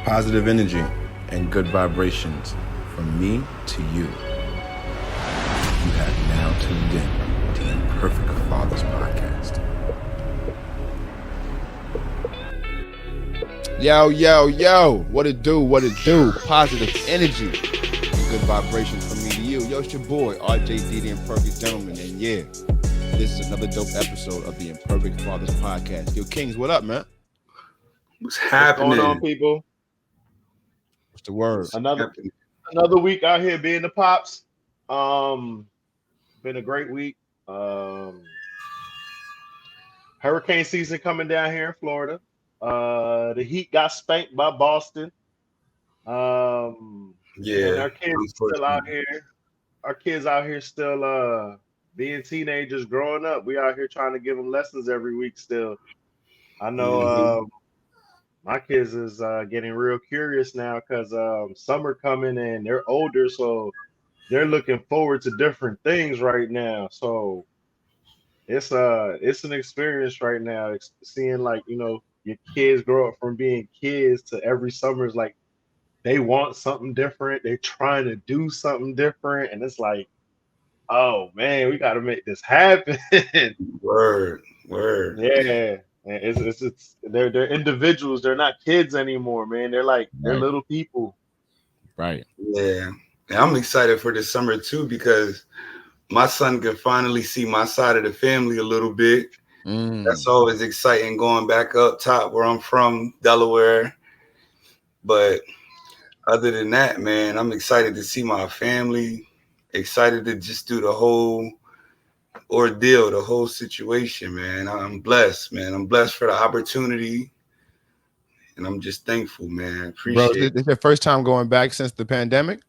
Positive energy and good vibrations from me to you. You have now tuned in to the Imperfect Fathers podcast. Yo, what it do? Positive energy and good vibrations from me to you. Yo, it's your boy, RJD, the Imperfect Gentleman. And yeah, this is another dope episode of the Imperfect Fathers podcast. Yo, Kings, what up, man? What's happening? What's going on, people? What's the word? Another week out here being the pops. Been a great week. Hurricane season coming down here in Florida. The Heat got spanked by Boston. And our kids still out here. Our kids out here still being teenagers, growing up. We out here trying to give them lessons every week still. I know my kids is getting real curious now because summer coming and they're older, so they're looking forward to different things right now. So it's an experience right now, seeing your kids grow up from being kids to every summer is like they want something different. They're trying to do something different, and it's like, oh man, we got to make this happen. Word. Yeah. It's they're individuals. They're not kids anymore, man. They're little people. Right. Yeah. And I'm excited for this summer too because my son can finally see my side of the family a little bit. That's always exciting going back up top where I'm from, Delaware. But other than that, man, I'm excited to see my family. Excited to just do the whole ordeal, the whole situation, man. I'm blessed, man. I'm blessed for the opportunity, and I'm just thankful, man. Appreciate it. This is your first time going back since the pandemic?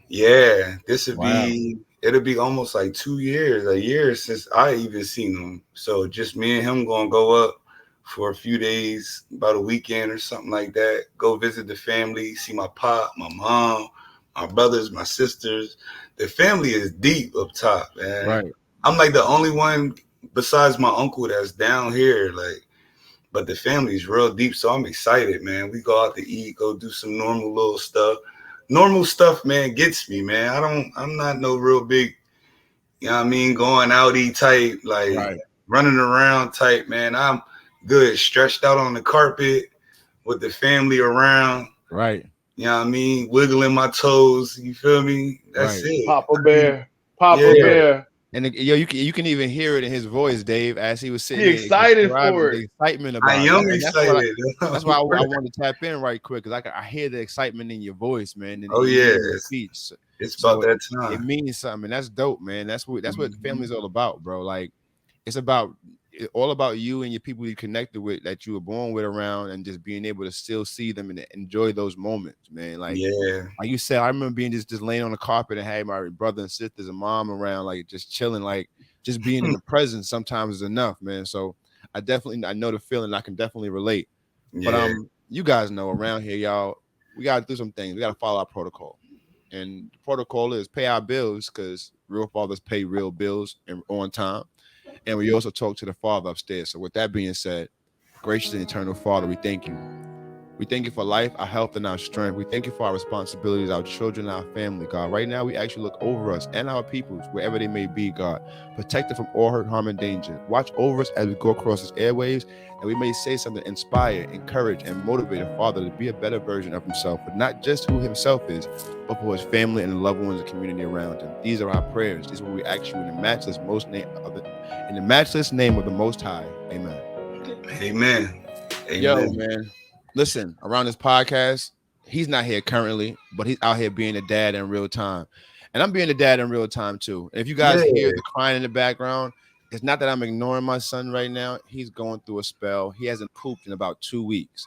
Yeah, it'll be almost like a year since I even seen him. So just me and him gonna go up for a few days, about a weekend or something like that. Go visit the family, see my pop, my mom, my brothers, my sisters. The family is deep up top, man. Right. I'm like the only one besides my uncle that's down here, but the family's real deep, so I'm excited, man. We go out to eat, go do some normal little stuff. Normal stuff, man, gets me, man. I'm not no real big, going outy type, running around type, man. I'm good, stretched out on the carpet with the family around. Right. Wiggling my toes, you feel me? That's it. Papa Bear. And you can even hear it in his voice, Dave, as he was sitting. He's excited for it. The excitement about I am excited. That's why I wanted to tap in right quick because I hear the excitement in your voice, man. It's about that time. It means something. That's dope, man. That's what the family's all about, bro. Like it's all about you and your people you connected with that you were born with around, and just being able to still see them and enjoy those moments, man. Like you said, I remember being just laying on the carpet and had my brother and sisters and mom around, like just chilling, like just being in the presence sometimes is enough, man. So I know the feeling. I can definitely relate. Yeah. But you guys know around here, y'all, we gotta do some things. We gotta follow our protocol, and the protocol is pay our bills because real fathers pay real bills and on time. And we also talk to the Father upstairs. So with that being said, gracious and eternal Father, we thank you. We thank you for life, our health, and our strength. We thank you for our responsibilities, our children, our family, God. Right now, we actually look over us and our peoples, wherever they may be, God. Protect them from all hurt, harm, and danger. Watch over us as we go across these airwaves, and we may say something, inspire, encourage, and motivate a father to be a better version of himself, but not just who himself is, but for his family and the loved ones and community around him. These are our prayers. This is what we ask you in the matchless name of the Most High. Amen. Amen. Yo, man. Listen, around this podcast, he's not here currently, but he's out here being a dad in real time. And I'm being a dad in real time, too. And if you guys hear the crying in the background, it's not that I'm ignoring my son right now. He's going through a spell. He hasn't pooped in about 2 weeks.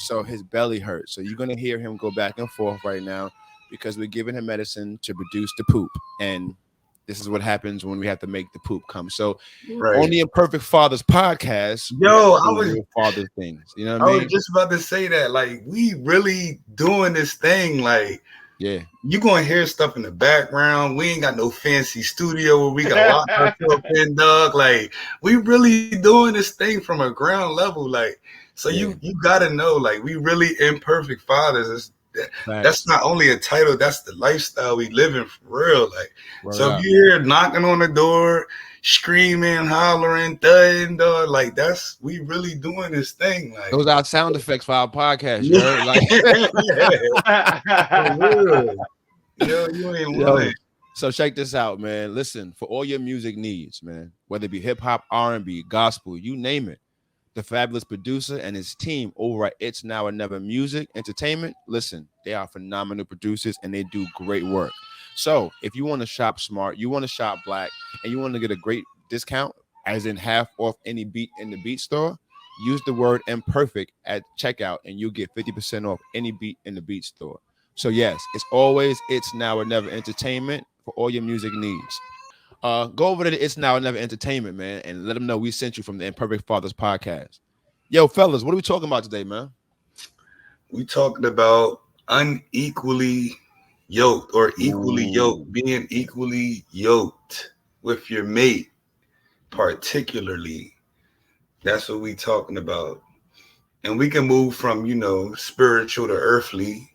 So his belly hurts. So you're going to hear him go back and forth right now because we're giving him medicine to reduce the poop. And this is what happens when we have to make the poop come. So on the Imperfect Fathers podcast, I was father things. You know what I mean? I was just about to say that. Like, we really doing this thing. Like, you gonna hear stuff in the background. We ain't got no fancy studio where we got locked up in, dog. Like, we really doing this thing from a ground level. Like, So you gotta know, like, we really imperfect fathers. That's not only a title, that's the lifestyle we live in for real. Like, so if you hear knocking on the door, screaming, hollering, thudding, dog, like, that's, we really doing this thing. Like, those are sound effects for our podcast. You heard? Like, for real. Yo, you ain't lying. So check this out, man. Listen, for all your music needs, man, whether it be hip hop, R&B, gospel, you name it, the fabulous producer and his team over at It's Now or Never Music Entertainment, listen, they are phenomenal producers and they do great work. So if you want to shop smart, you want to shop black, and you want to get a great discount, as in half off any beat in the beat store, use the word imperfect at checkout and you'll get 50% off any beat in the beat store. So yes, it's always It's Now or Never Entertainment for all your music needs. Go over to the It's Now or Never Entertainment, man, and let them know we sent you from the Imperfect Fathers podcast. Yo, fellas, what are we talking about today, man? We talking about unequally yoked, or equally yoked, being equally yoked with your mate, particularly. That's what we talking about. And we can move from, spiritual to earthly,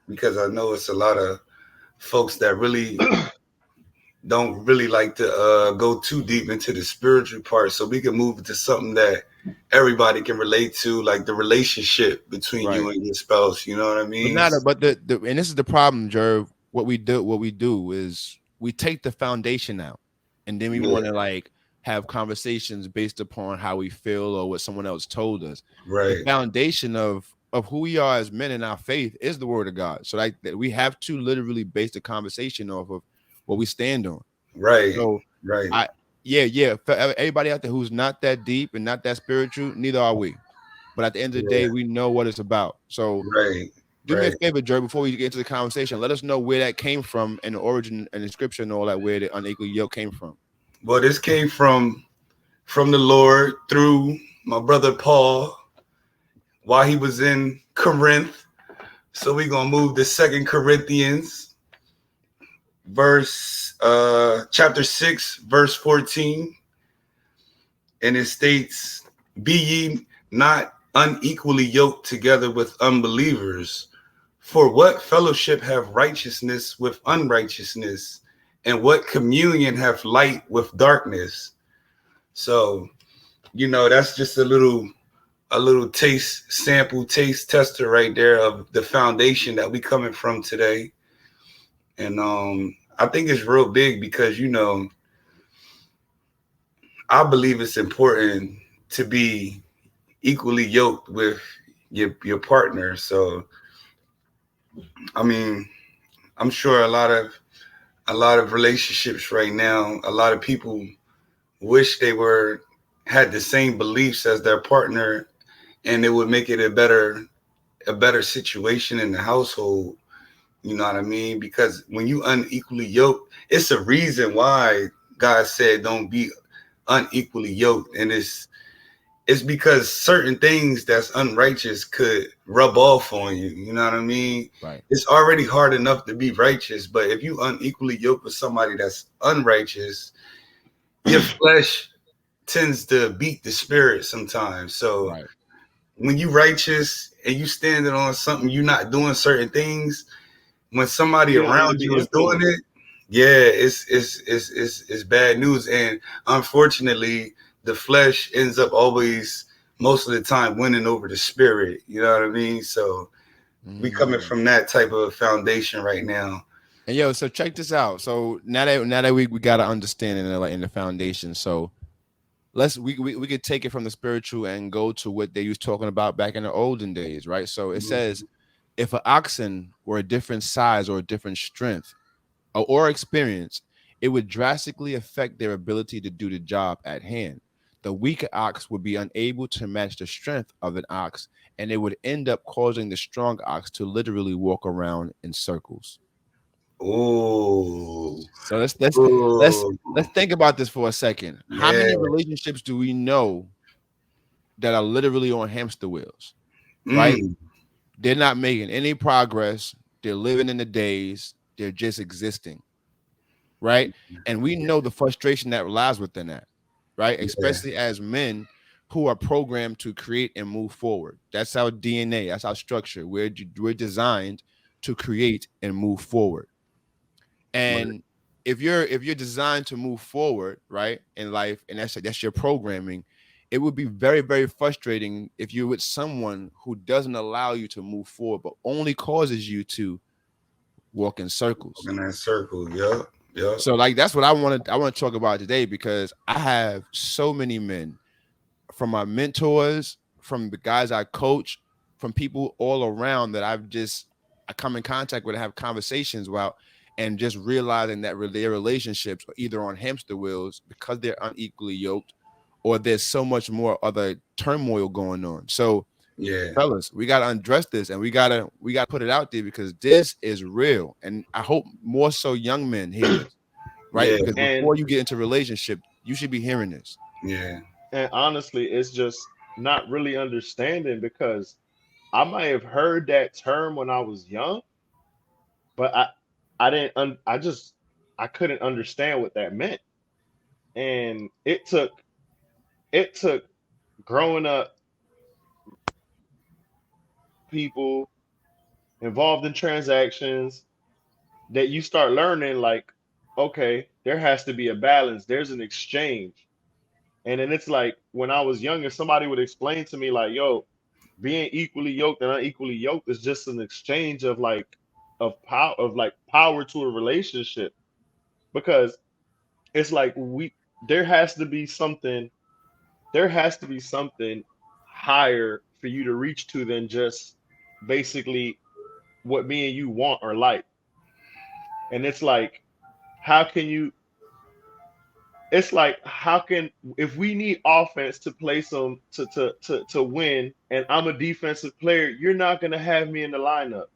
because I know it's a lot of folks that really don't really like to go too deep into the spiritual part. So we can move into something that everybody can relate to, like the relationship between you and your spouse. You know what I mean? But the and this is the problem, Jerv. What we do is we take the foundation out, and then we want to like have conversations based upon how we feel or what someone else told us. Right. The foundation of who we are as men in our faith is the word of God. So like that we have to literally base the conversation off of what we stand on. Right. So right. For everybody out there who's not that deep and not that spiritual, neither are we. But at the end of the day, we know what it's about. So do me a favor, Jerry, before we get into the conversation, let us know where that came from and the origin and the scripture and all that, where the unequally yoke came from. Well, this came from the Lord through my brother Paul while he was in Corinth. So we're going to move to 2 Corinthians, chapter 6, verse 14. And it states, "Be ye not unequally yoked together with unbelievers. For what fellowship have righteousness with unrighteousness? And what communion have light with darkness?" So, that's just a little taste tester right there of the foundation that we coming from today. And I think it's real big because, I believe it's important to be equally yoked with your partner. So, I mean, I'm sure a lot of relationships right now, a lot of people wish they had the same beliefs as their partner, and it would make it a better situation in the household. You know what I mean? Because when you unequally yoked, it's a reason why God said don't be unequally yoked. And it's because certain things that's unrighteous could rub off on you. You know what I mean? Right. It's already hard enough to be righteous, but if you unequally yoked with somebody that's unrighteous, your flesh tends to beat the spirit sometimes. So when you righteous and you standing on something, you're not doing certain things, when somebody around you is doing it, it's bad news. And unfortunately, the flesh ends up always, most of the time, winning over the spirit. You know what I mean? So we coming from that type of foundation right now. And so check this out. So now that we got to understand in the foundation. So we could take it from the spiritual and go to what they was talking about back in the olden days, right? So it says, if an oxen were a different size or a different strength or experience, it would drastically affect their ability to do the job at hand. The weaker ox would be unable to match the strength of an ox, and it would end up causing the strong ox to literally walk around in circles. Oh, so let's think about this for a second. How many relationships do we know that are literally on hamster wheels, right? They're not making any progress. They're living in the days. They're just existing, right? And we know the frustration that lies within that, right? Especially as men, who are programmed to create and move forward. That's our DNA. That's our structure. We're designed to create and move forward. And if you're designed to move forward, right, in life, and that's your programming, it would be very, very frustrating if you're with someone who doesn't allow you to move forward, but only causes you to walk in circles. In that circle, yeah. So like that's what I want to talk about today, because I have so many men, from my mentors, from the guys I coach, from people all around that I come in contact with and have conversations about, and just realizing that their relationships are either on hamster wheels because they're unequally yoked, or there's so much more other turmoil going on. So yeah, fellas, we got to undress this, and we got to put it out there, because this is real. And I hope more so young men hear this, right? Yeah. Because before you get into a relationship, you should be hearing this. Yeah. And honestly, it's just not really understanding, because I might have heard that term when I was young, but I didn't I couldn't understand what that meant. And it took growing up, people involved in transactions, that you start learning, like, okay, there has to be a balance. There's an exchange. And then it's like, when I was younger, somebody would explain to me like, yo, being equally yoked and unequally yoked is just an exchange of power to a relationship. Because it's like, there has to be something there has to be something higher for you to reach to than just basically what me and you want or like. And it's like, how can you it's like, how can, if we need offense to play to win, and I'm a defensive player, you're not going to have me in the lineup.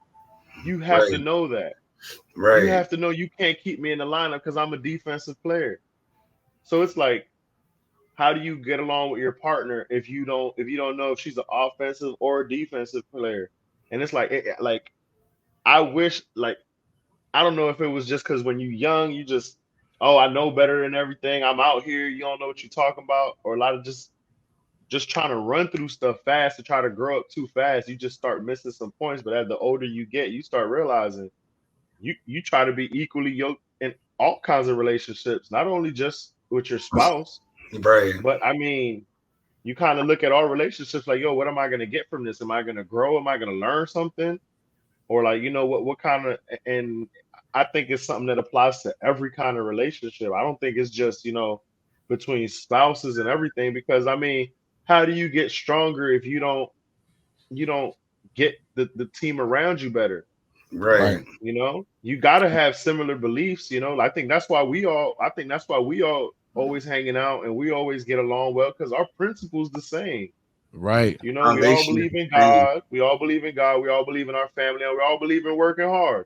You have to know that. You have to know you can't keep me in the lineup because I'm a defensive player. So it's like, how do you get along with your partner if you don't know if she's an offensive or a defensive player? And it's like, I wish, like, I don't know if it was just because when you're young, you just, oh, I know better than everything. I'm out here. You don't know what you're talking about. Or a lot of just trying to run through stuff fast to try to grow up too fast. You just start missing some points. But as the older you get, you start realizing you try to be equally yoked in all kinds of relationships, not only just with your spouse, right? But I mean, you kind of look at all relationships like, yo, what am I going to get from this? Am I going to grow? Am I going to learn something? Or like, what kind of, and I think it's something that applies to every kind of relationship. I don't think it's just, between spouses and everything, because I mean, how do you get stronger if you don't get the team around you better? Right. You got to have similar beliefs, I think that's why we all always hanging out and we always get along well, because our principles the same. Right. We all believe in God. We all believe in God. We all believe in our family, and we all believe in working hard.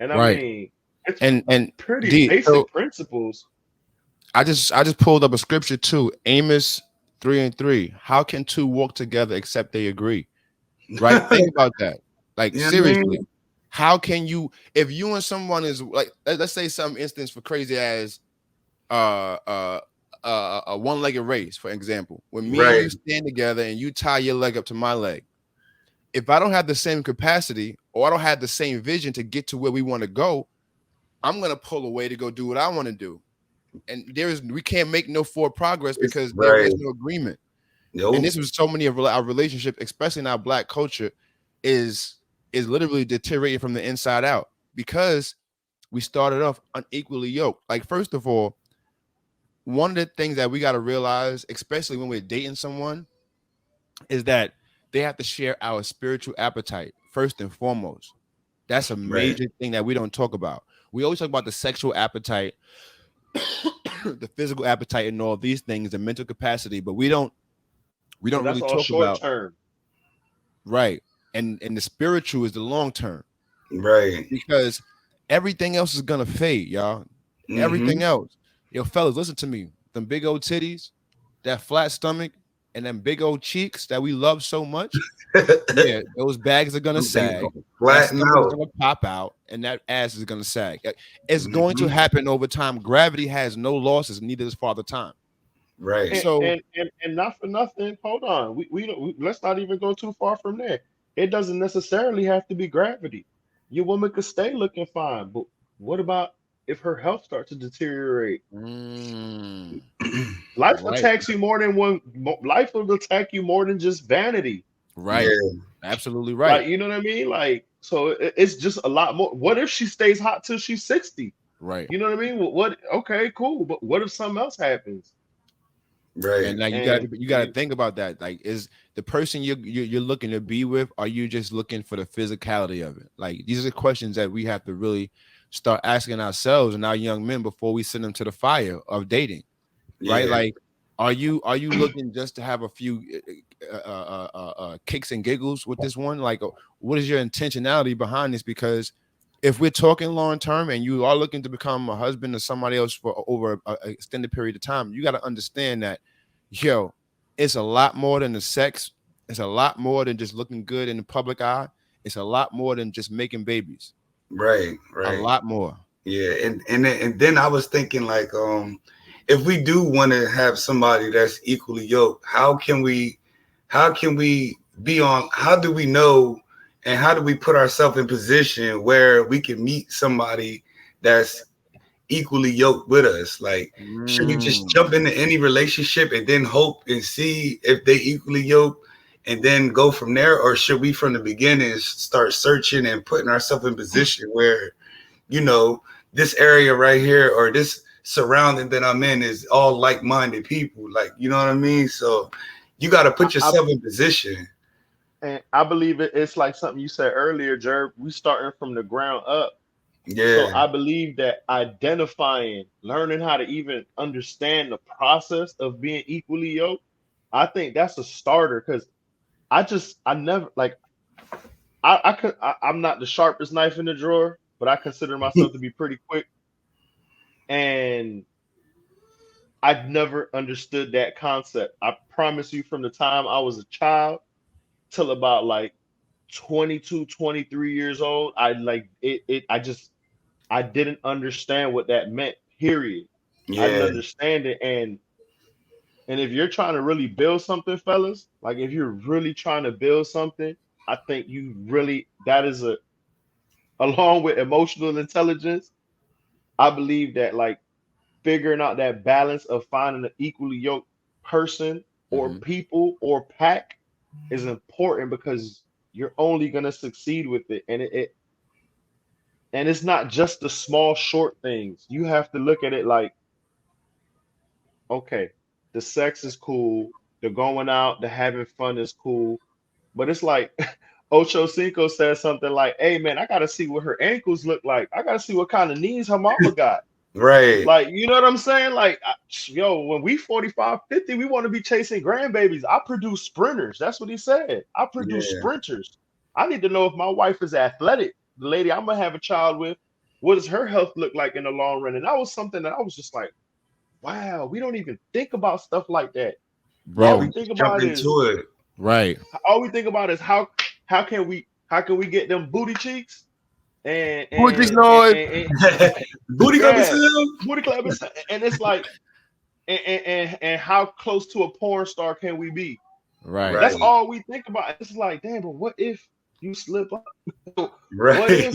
And I mean, it's and pretty basic principles. I just pulled up a scripture too, Amos 3:3. How can two walk together except they agree? Right? Think about that. Like, seriously, how can you, if you and someone is like, let's say some instance for crazy as a one-legged race, for example, when me and you stand together and you tie your leg up to my leg, if I don't have the same capacity or I don't have the same vision to get to where we want to go, I'm gonna pull away to go do what I want to do, and we can't make no forward progress because there is no agreement. And this was so many of our relationships, especially in our Black culture, is literally deteriorating from the inside out because we started off unequally yoked. Like, first of all, one of the things that we got to realize, especially when we're dating someone, is that they have to share our spiritual appetite first and foremost. That's a major thing that we don't talk about. We always talk about the sexual appetite, the physical appetite, and all these things, the mental capacity, but we don't really talk about term. Right. And the spiritual is the long term. Right. Because everything else is gonna fade, y'all. Mm-hmm. Everything else. Yo, fellas, listen to me. Them big old titties, that flat stomach, and them big old cheeks that we love so much. Yeah, those bags are gonna sag. That stomach is gonna pop out, and that ass is gonna sag. It's going to happen over time. Gravity has no losses, neither does Father Time. Right. So And not for nothing. Hold on. We don't. Let's not even go too far from there. It doesn't necessarily have to be gravity. Your woman could stay looking fine, but what about if her health starts to deteriorate? mm, Life will right, tax you more than one. Life will attack you more than just vanity. right, Yeah. absolutely right, Like, you know what I mean? Like, so it's just a lot more. What if she stays hot till she's 60? right. You know what I mean? What? Okay, cool. But what if something else happens? Right. And like And you got to think about that. Like, is the person you're looking to be with? Are you just looking for the physicality of it? Like, these are questions that we have to really start asking ourselves and our young men before we send them to the fire of dating. Right? Yeah. Like, are you looking just to have a few kicks and giggles with this one? Like, what is your intentionality behind this? Because if we're talking long term and you are looking to become a husband or somebody else for over a extended period of time, you got to understand that, yo, it's a lot more than the sex. It's a lot more than just looking good in the public eye. It's a lot more than just making babies. Right. A Right. lot more. Yeah. And then I was thinking like, if we do want to have somebody that's equally yoked, how can we be on, how do we know, and how do we put ourselves in position where we can meet somebody that's equally yoked with us? Like, should we just Mm, jump into any relationship and then hope and see if they equally yoked and then go from there? Or should we from the beginning start searching and putting ourselves in position where, you know, this area right here or this surrounding that I'm in is all like-minded people? Like, you know what I mean? So you got to I, put I yourself in position. and I believe it's like something you said earlier, Jerv. We starting from the ground up. So Yeah. I believe that identifying, learning how to even understand the process of being equally yoked, I think that's a starter. Because I never like I'm not the sharpest knife in the drawer, but I consider myself to be pretty quick. And I've never understood that concept. I promise you, from the time I was a child till about like 22, 23 years old, I like it I didn't understand what that meant, period. I didn't Yeah. understand it. And if you're trying to really build something, fellas, like if you're really trying to build something, I think you really that is a along with emotional intelligence, I believe that like figuring out that balance of finding an equally yoked person or mhm. people or pack is important because you're only gonna succeed with it. And it's not just the small short things. You have to look at it like, okay, the sex is cool, the going out, the having fun is cool. But it's like Ocho Cinco says something like, hey man, I gotta see what her ankles look like. I gotta see what kind of knees her mama got. Right. Like, you know what I'm saying? Like, yo, when we 45, 50, we want to be chasing grandbabies. I produce sprinters. That's what he said. I produce Yeah. sprinters. I need to know if my wife is athletic. The lady I'm gonna have a child with, what does her health look like in the long run? And that was something that I was just like, wow, we don't even think about stuff like that. Yeah. All We we Bro, think just jump about is into it. right. how can we get them booty cheeks and Who just and and, know it? and, and Booty clapping yeah, Sam. booty club is, and it's like and how close to a porn star can we be? Right. That's Right. all we think about. It's like, damn, but what if you slip up? What Right. if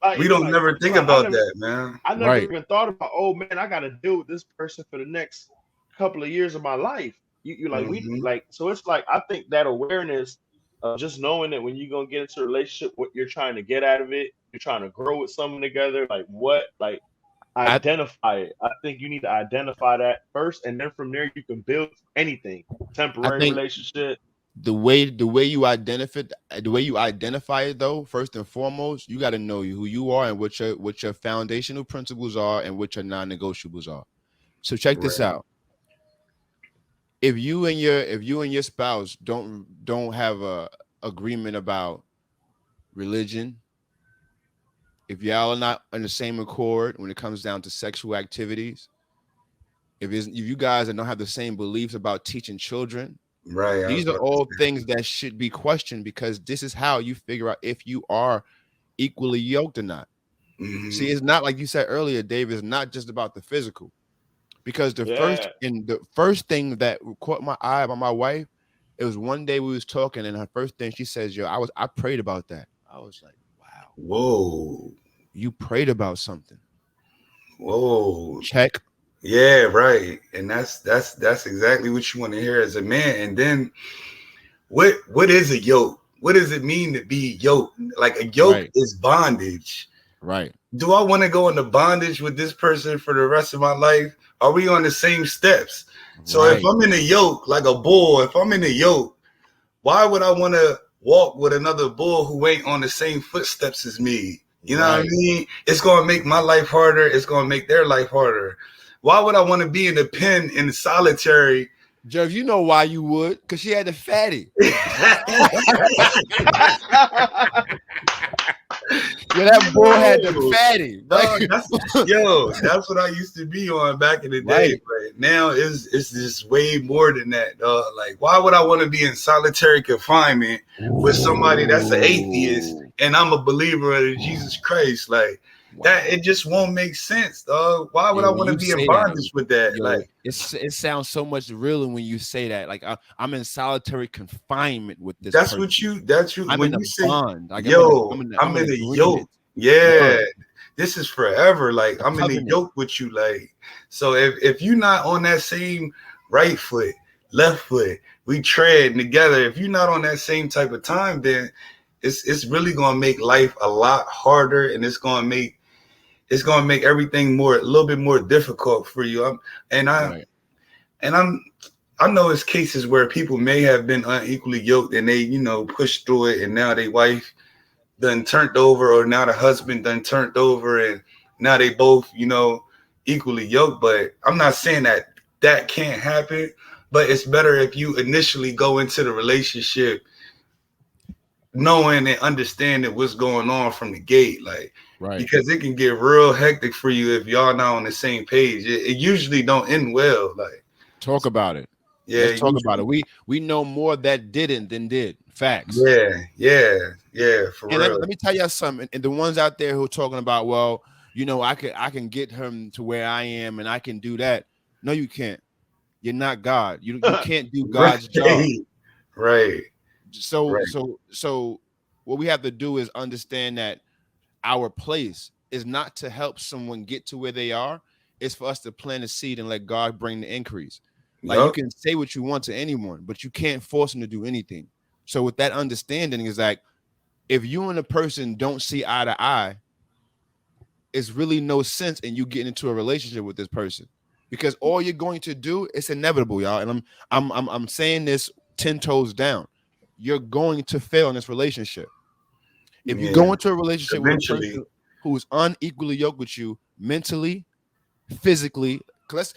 like We you don't like never you think like about that, man. I never Right. even thought about, oh man, I gotta deal with this person for the next couple of years of my life. You like we Hmm. like so it's like I think that awareness of just knowing that when you're gonna get into a relationship, what you're trying to get out of it, you're trying to grow with someone together, like what like I identify it. I think you need to identify that first, and then from there you can build anything. I Temporary think relationship. the way you identify it though, first and foremost, you got to know who you are and what your foundational principles are and what your non-negotiables are. So check this Right. out. If you and your spouse don't have a agreement about religion, if y'all are not on the same accord when it comes down to sexual activities, if you guys don't have the same beliefs about teaching children, Right. I was these are about to all say. things that should be questioned because this is how you figure out if you are equally yoked or not. Hmm. See, it's not like you said earlier, Dave, it's not just about the physical. because the first thing that caught my eye about my wife, it was one day we was talking, and her first thing she says, "Yo, I prayed about that." I was like, "Wow, whoa, you prayed about something." Whoa. Check. Yeah, right. And that's exactly what you want to hear as a man. And then what is a yoke? What does it mean to be yoked? Like a yoke is bondage. Right. Do I want to go into bondage with this person for the rest of my life? Are we on the same steps? So if I'm in a yoke, like a bull, if I'm in a yoke, why would I want to walk with another bull who ain't on the same footsteps as me? You know what I mean? It's going to make my life harder. It's going to make their life harder. Why would I want to be in the pen in solitary? Jeff, you know why you would? Because she had the fatty. Yeah, that bull had the fatty. That's what I used to be on back in the day. But now it's just way more than that. Like, why would I want to be in solitary confinement with somebody that's an atheist and I'm a believer in Jesus Christ? Like, that it just won't make sense, dog. Why would I want to be in bondage with that? Like, it sounds so much realer when you say that. Like, I'm in solitary confinement with this. That's person. I'm when in you say bond. Like, I'm in a yoke. Yeah, this is forever. Like, I'm in a yoke with you. Like, so if you're not on that same right foot, left foot, we tread together. If you're not on that same type of time, then it's really gonna make life a lot harder, and it's gonna make everything a little bit more difficult for you. I know it's cases where people may have been unequally yoked and they, pushed through it, and now their wife done turned over, or now the husband done turned over, and now they both, equally yoked. But I'm not saying that can't happen, but it's better if you initially go into the relationship knowing and understanding what's going on from the gate, like, because it can get real hectic for you if y'all not on the same page. It usually don't end well. Like, talk about it. Yeah, let's talk about it. We know more that didn't than did. Facts. Yeah. For and real. Let me tell you something. And the ones out there who are talking about, well, I can get him to where I am, and I can do that. No, you can't. You're not God. You can't do God's job. Right. So what we have to do is understand that our place is not to help someone get to where they are. It's for us to plant a seed and let God bring the increase. Like, you can say what you want to anyone, but you can't force them to do anything. So with that understanding is like, if you and a person don't see eye to eye, it's really no sense in you getting into a relationship with this person, because all you're going to do, it's inevitable, y'all. And I'm saying this 10 toes down. You're going to fail in this relationship. If you go into a relationship with a person who's unequally yoked with you mentally, physically, because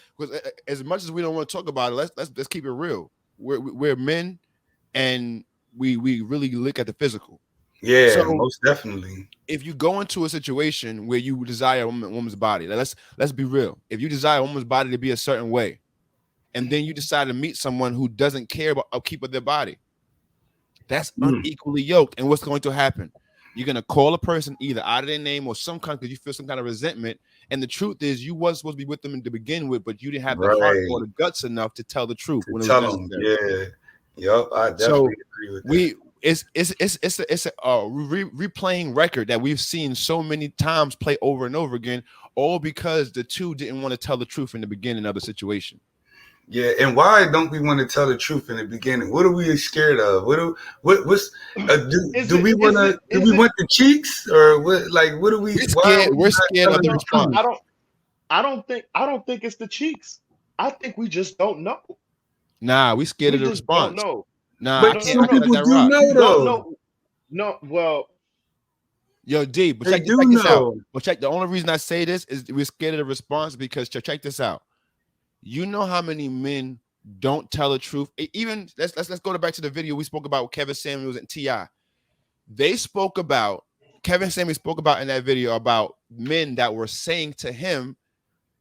as much as we don't want to talk about it, let's keep it real. We're men, and we really look at the physical. Yeah, so, most definitely. If you go into a situation where you desire a woman's body, let's be real. If you desire a woman's body to be a certain way, and then you decide to meet someone who doesn't care about upkeep of their body, that's unequally yoked. And what's going to happen? You're going to call a person either out of their name or some kind, because you feel some kind of resentment. And the truth is, you was supposed to be with them to begin with, but you didn't have the heart or the guts enough to tell the truth when it was necessary. I definitely agree with that. It's a replaying record that we've seen so many times play over and over again, all because the two didn't want to tell the truth in the beginning of the situation. Yeah, and why don't we want to tell the truth in the beginning? What are we scared of? Do we want the cheeks, or what? Like, what are we? We're scared of the response. I don't think it's the cheeks. I think we just don't know. Nah, we scared of the response. Don't know. Nah, but some people do know, though. No, well, yo, D, but check this out. But check, the only reason I say this is we're scared of the response because check this out. You know how many men don't tell the truth? Even let's go back to the video we spoke about with Kevin Samuels and T.I. Kevin Samuels spoke about in that video about men that were saying to him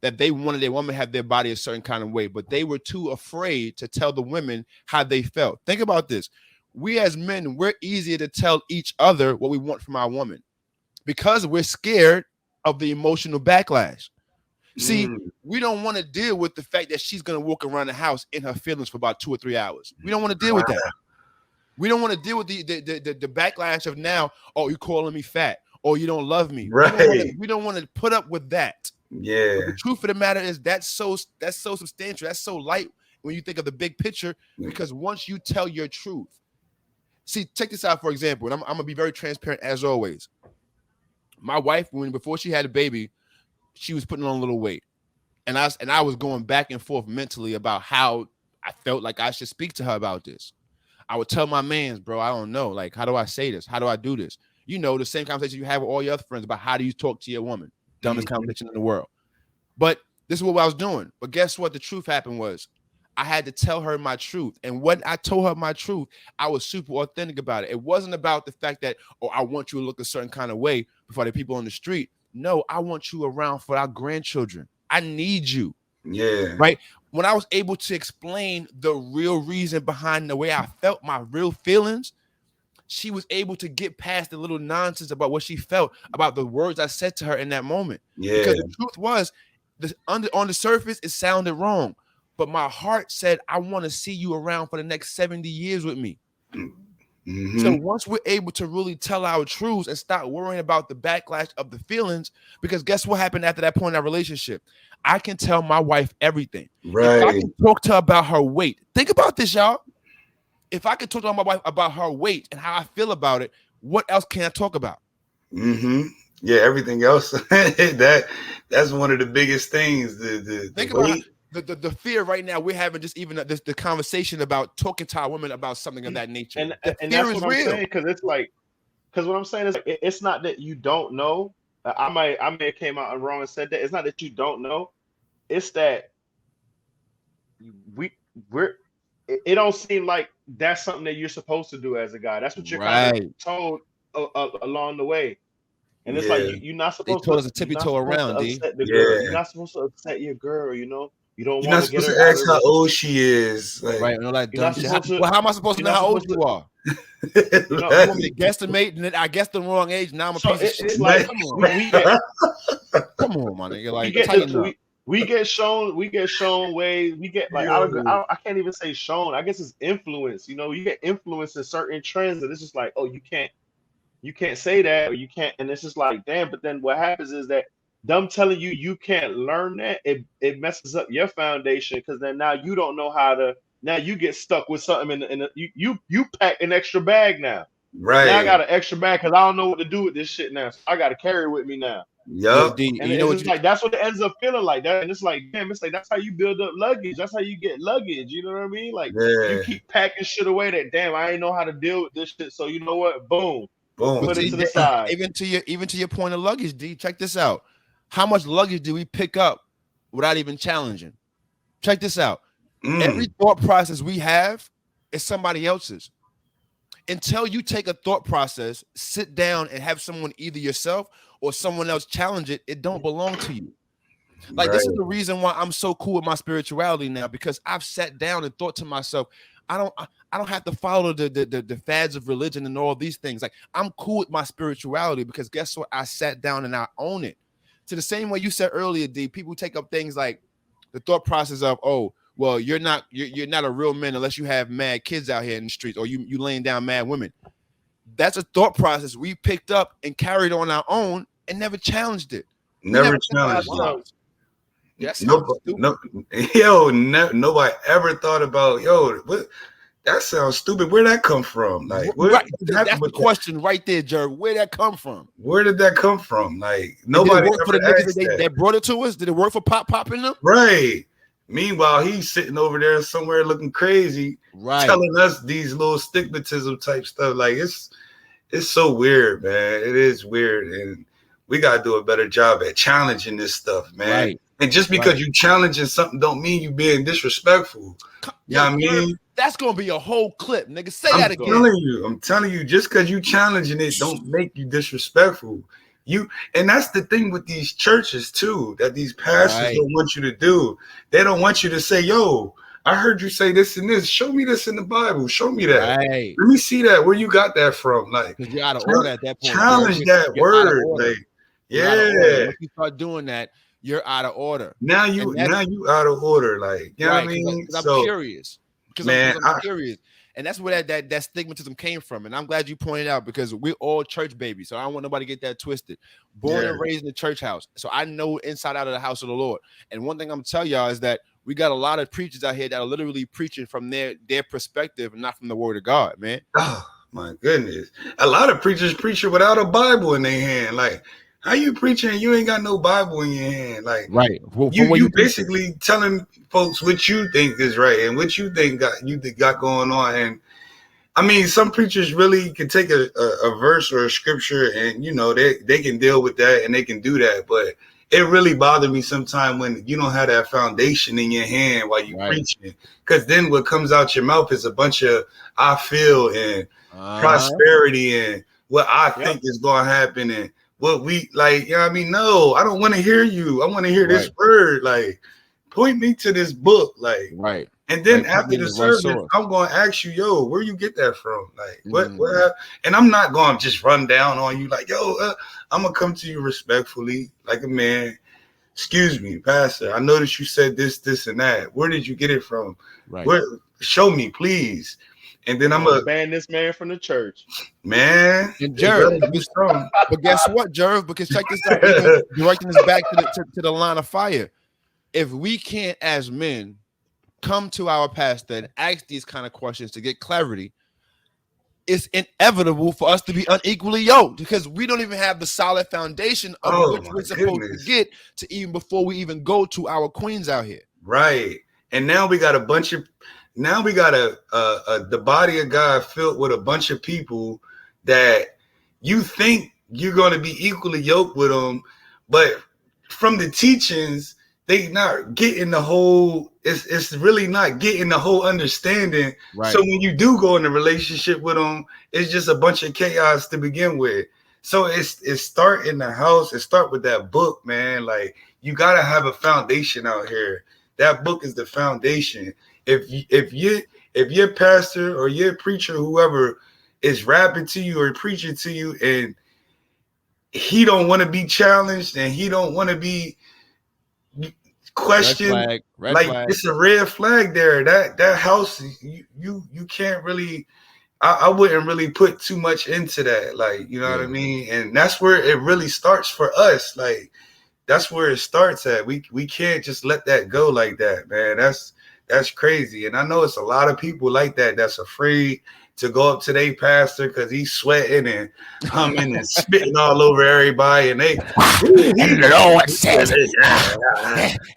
that they wanted their woman to have their body a certain kind of way, but they were too afraid to tell the women how they felt. Think about this. We as men, we're easier to tell each other what we want from our woman because we're scared of the emotional backlash. See, we don't want to deal with the fact that she's gonna walk around the house in her feelings for about 2 or 3 hours. We don't want to deal with that. We don't want to deal with the backlash of now, oh, you calling me fat, or you don't love me. Right. We don't want to put up with that. Yeah. But the truth of the matter is that's so substantial. That's so light when you think of the big picture, because once you tell your truth, see, check this out, for example, and I'm gonna be very transparent as always. My wife, before she had a baby, she was putting on a little weight. And I was going back and forth mentally about how I felt like I should speak to her about this. I would tell my mans, bro, I don't know. Like, how do I say this? How do I do this? You know, the same conversation you have with all your other friends about how do you talk to your woman. Dumbest conversation in the world. But this is what I was doing. But guess what? The truth happened was I had to tell her my truth. And when I told her my truth, I was super authentic about it. It wasn't about the fact that, oh, I want you to look a certain kind of way before the people on the street. No, I want you around for our grandchildren. I need you. Yeah. Right. When I was able to explain the real reason behind the way I felt, my real feelings, she was able to get past the little nonsense about what she felt about the words I said to her in that moment. Yeah. Because the truth was, on the surface, it sounded wrong. But my heart said, I want to see you around for the next 70 years with me. So once we're able to really tell our truths and stop worrying about the backlash of the feelings, because guess what happened after that point in our relationship? I can tell my wife everything. Right. If I can talk to her about her weight, think about this, y'all. If I can talk to my wife about her weight and how I feel about it, what else can I talk about? Yeah, everything else. That's one of the biggest things. Think about the fear right now we're having, just even the conversation about talking to our women about something of that nature. And that's what I'm saying, because it's like, because what I'm saying is, like, it's not that you don't know. I may have came out wrong and said that. It's not that you don't know. It's that we're. It don't seem like that's something that you're supposed to do as a guy. That's what you're kind of told along the way. And it's like you're not supposed to. They told us to tippy toe around, D. You're not supposed to upset your girl. You know, you don't you're want not to get supposed her to ask how old she is. Like, right? No, like dumb shit. To, well, how am I supposed to know how old you are? You want me to guesstimate, and then I guessed the wrong age. Now I'm a piece of shit. It's like, come on, come on, my nigga. Like, we get shown ways. We get like I can't even say shown. I guess it's influence. You know, you get influence in certain trends, and it's just like, oh, you can't say that, or you can't. And it's just like, damn. But then what happens is that them telling you can't learn that, it messes up your foundation, because then now you don't know how to. Now you get stuck with something you pack an extra bag now. Right. Now I got an extra bag because I don't know what to do with this shit now. So I got to carry it with me now. Yep. And it's like that's what it ends up feeling like. That, and it's like, damn, it's like that's how you build up luggage. That's how you get luggage. You know what I mean? Like you keep packing shit away that, damn, I ain't know how to deal with this shit. So you know what? Boom. Put it to the side. Even to your point of luggage, D. Check this out. How much luggage do we pick up without even challenging? Check this out. Every thought process we have is somebody else's. Until you take a thought process, sit down and have someone, either yourself or someone else, challenge it, it don't belong to you. Like, this is the reason why I'm so cool with my spirituality now, because I've sat down and thought to myself, I don't have to follow the fads of religion and all these things. Like, I'm cool with my spirituality because guess what? I sat down and I own it. To the same way you said earlier, D, people take up things like the thought process of, oh, well, you're not a real man unless you have mad kids out here in the streets, or you laying down mad women. That's a thought process we picked up and carried on our own and never challenged it. Never challenged it. Yes. Nobody ever thought about, what? That sounds stupid. Where'd that come from? Like, that's the question right there, Jerry. Where'd that come from? Where did that come from? Like, nobody did it work for the niggas that brought it to us? Did it work for Pop in them? Right. Meanwhile, he's sitting over there somewhere looking crazy, telling us these little stigmatism type stuff. Like, it's so weird, man. It is weird, and we gotta do a better job at challenging this stuff, man. Right. And just because you challenging something don't mean you being disrespectful. You know what I mean? That's gonna be a whole clip, nigga. Say that again. I'm telling you, just because you challenging it don't make you disrespectful. And that's the thing with these churches too, that these pastors don't want you to do. They don't want you to say, yo, I heard you say this and this. Show me this in the Bible. Show me that. Right. Let me see that. Where you got that from? Like, because you're out of order at that point. Challenge that word. Like, Once you start doing that, you're out of order. Now you out of order. Like, you know what I Right, mean? because I'm So, curious. man, I'm curious. And that's where that stigmatism came from. And I'm glad you pointed out, because we're all church babies. So I don't want nobody to get that twisted. Born and raised in the church house. So I know inside out of the house of the Lord. And one thing I'm gonna tell y'all is that we got a lot of preachers out here that are literally preaching from their perspective and not from the word of God, man. Oh my goodness. A lot of preachers preach without a Bible in their hand. Like, how you preaching? You ain't got no Bible in your hand. Like, right. Well, you basically telling folks what you think is right and what you think got going on. And I mean, some preachers really can take a verse or a scripture and, you know, they can deal with that and they can do that. But it really bothered me sometimes when you don't have that foundation in your hand while you preaching. Because then what comes out your mouth is a bunch of I feel and prosperity and what I think is going to happen and what we like. You know what I mean? No, I don't want to hear you. I want to hear this word. Like, point me to this book. Like, and then after the service, I'm going to ask you, yo, where you get that from? Like, what? And I'm not going to just run down on you like, yo, I'm going to come to you respectfully, like a man. Excuse me, Pastor. I noticed you said this, and that. Where did you get it from? Right. Where? Show me, please. And then I'm going to ban this man from the church. Man. And Jerv, but guess what, Jerv? Because check this out. Directing this back to the line of fire. If we can't, as men, come to our pastor and ask these kind of questions to get clarity, it's inevitable for us to be unequally yoked, because we don't even have the solid foundation of which we're supposed to get to even before we even go to our queens out here. Right. And now we got the body of God filled with a bunch of people that you think you're going to be equally yoked with them, but from the teachings, they not getting the whole, it's really not getting the whole understanding. Right. So when you do go in a relationship with them, it's just a bunch of chaos to begin with. So it start in the house. It start with that book, man. Like, you got to have a foundation out here. That book is the foundation. If your pastor or your preacher, whoever is rapping to you or preaching to you, and he don't want to be challenged and he don't want to be question, red flag. It's a red flag there. That house, you can't really, I wouldn't really put too much into that. Like, you know what I mean? And that's where it really starts for us. Like, that's where it starts at. We can't just let that go like that, man. That's crazy. And I know it's a lot of people like that that's afraid to go up to their pastor because he's sweating and humming and spitting all over everybody. And and the Lord says,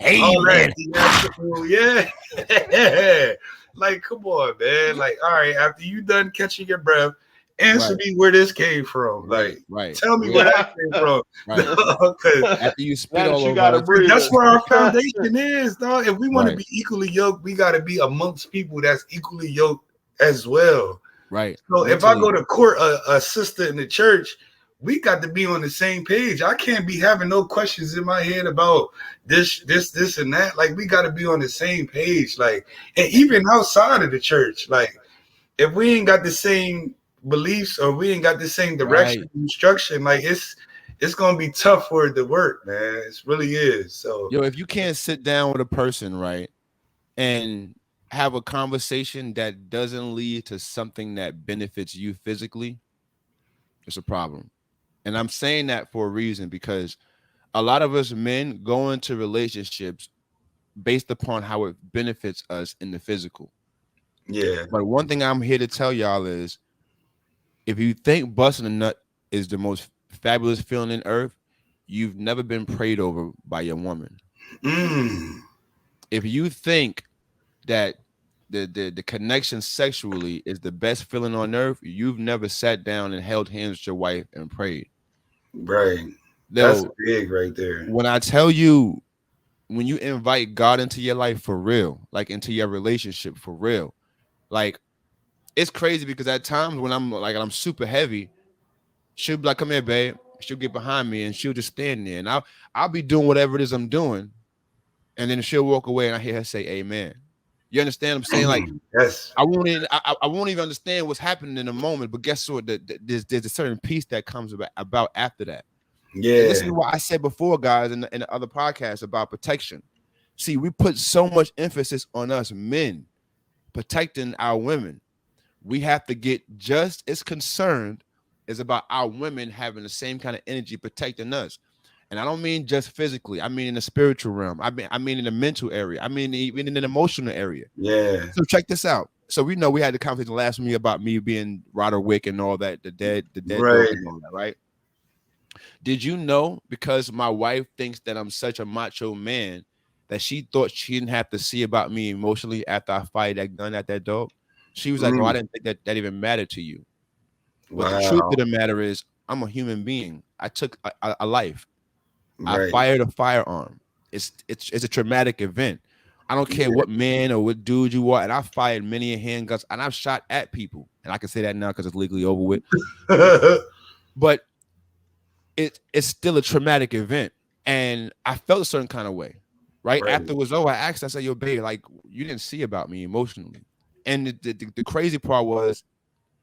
amen. Yeah. Like, come on, man. Like, all right, after you done catching your breath, answer me where this came from. Like, tell me where that came from. After you spit all over, that's where our foundation is, dog. If we want to be equally yoked, we got to be amongst people that's equally yoked as well. Right. So if I go to court a sister in the church, we got to be on the same page. I can't be having no questions in my head about this, and that. Like, we got to be on the same page. Like, and even outside of the church, like, if we ain't got the same beliefs or we ain't got the same direction, instruction, like, it's gonna be tough for it to work, man. It really is. So, if you can't sit down with a person, right, and have a conversation that doesn't lead to something that benefits you physically, it's a problem. And I'm saying that for a reason, because a lot of us men go into relationships based upon how it benefits us in the physical. Yeah. But one thing I'm here to tell y'all is, if you think busting a nut is the most fabulous feeling in earth, you've never been prayed over by your woman. If you think that the connection sexually is the best feeling on earth, you've never sat down and held hands with your wife and prayed. Right. That's big right there. When I tell you, when you invite God into your life for real, like into your relationship for real, like, it's crazy, because at times when I'm super heavy, she'll be like, come here, babe. She'll get behind me and she'll just stand there, and I'll be doing whatever it is I'm doing, and then she'll walk away and I hear her say amen. You understand what I'm saying? Like, yes. I won't even understand what's happening in the moment, but guess what? There's a certain peace that comes about after that. And listen Yeah. to what I said before, guys, in the other podcasts about protection. See, we put so much emphasis on us men protecting our women. We have to get just as concerned as about our women having the same kind of energy protecting us. And I don't mean just physically. I mean in the spiritual realm. I mean in the mental area. I mean even in the emotional area. Yeah. So check this out. So we know we had the conversation last week about me being Roderick and all that, the dead dog Right. and all that, right? Did you know because my wife thinks that I'm such a macho man that she thought she didn't have to see about me emotionally after I fired that gun at that dog? She was like, "Oh, I Mm. didn't think that even mattered to you." But the truth of Wow. the matter is, I'm a human being. I took a life. I Right. fired a firearm. It's a traumatic event. I don't care Yeah. what man or what dude you are, and I fired many handguns, and I've shot at people, and I can say that now because it's legally over with. But it's still a traumatic event, and I felt a certain kind of way. Right Right. after it was over, I asked, I said, "Yo, babe, like you didn't see about me emotionally," and the crazy part was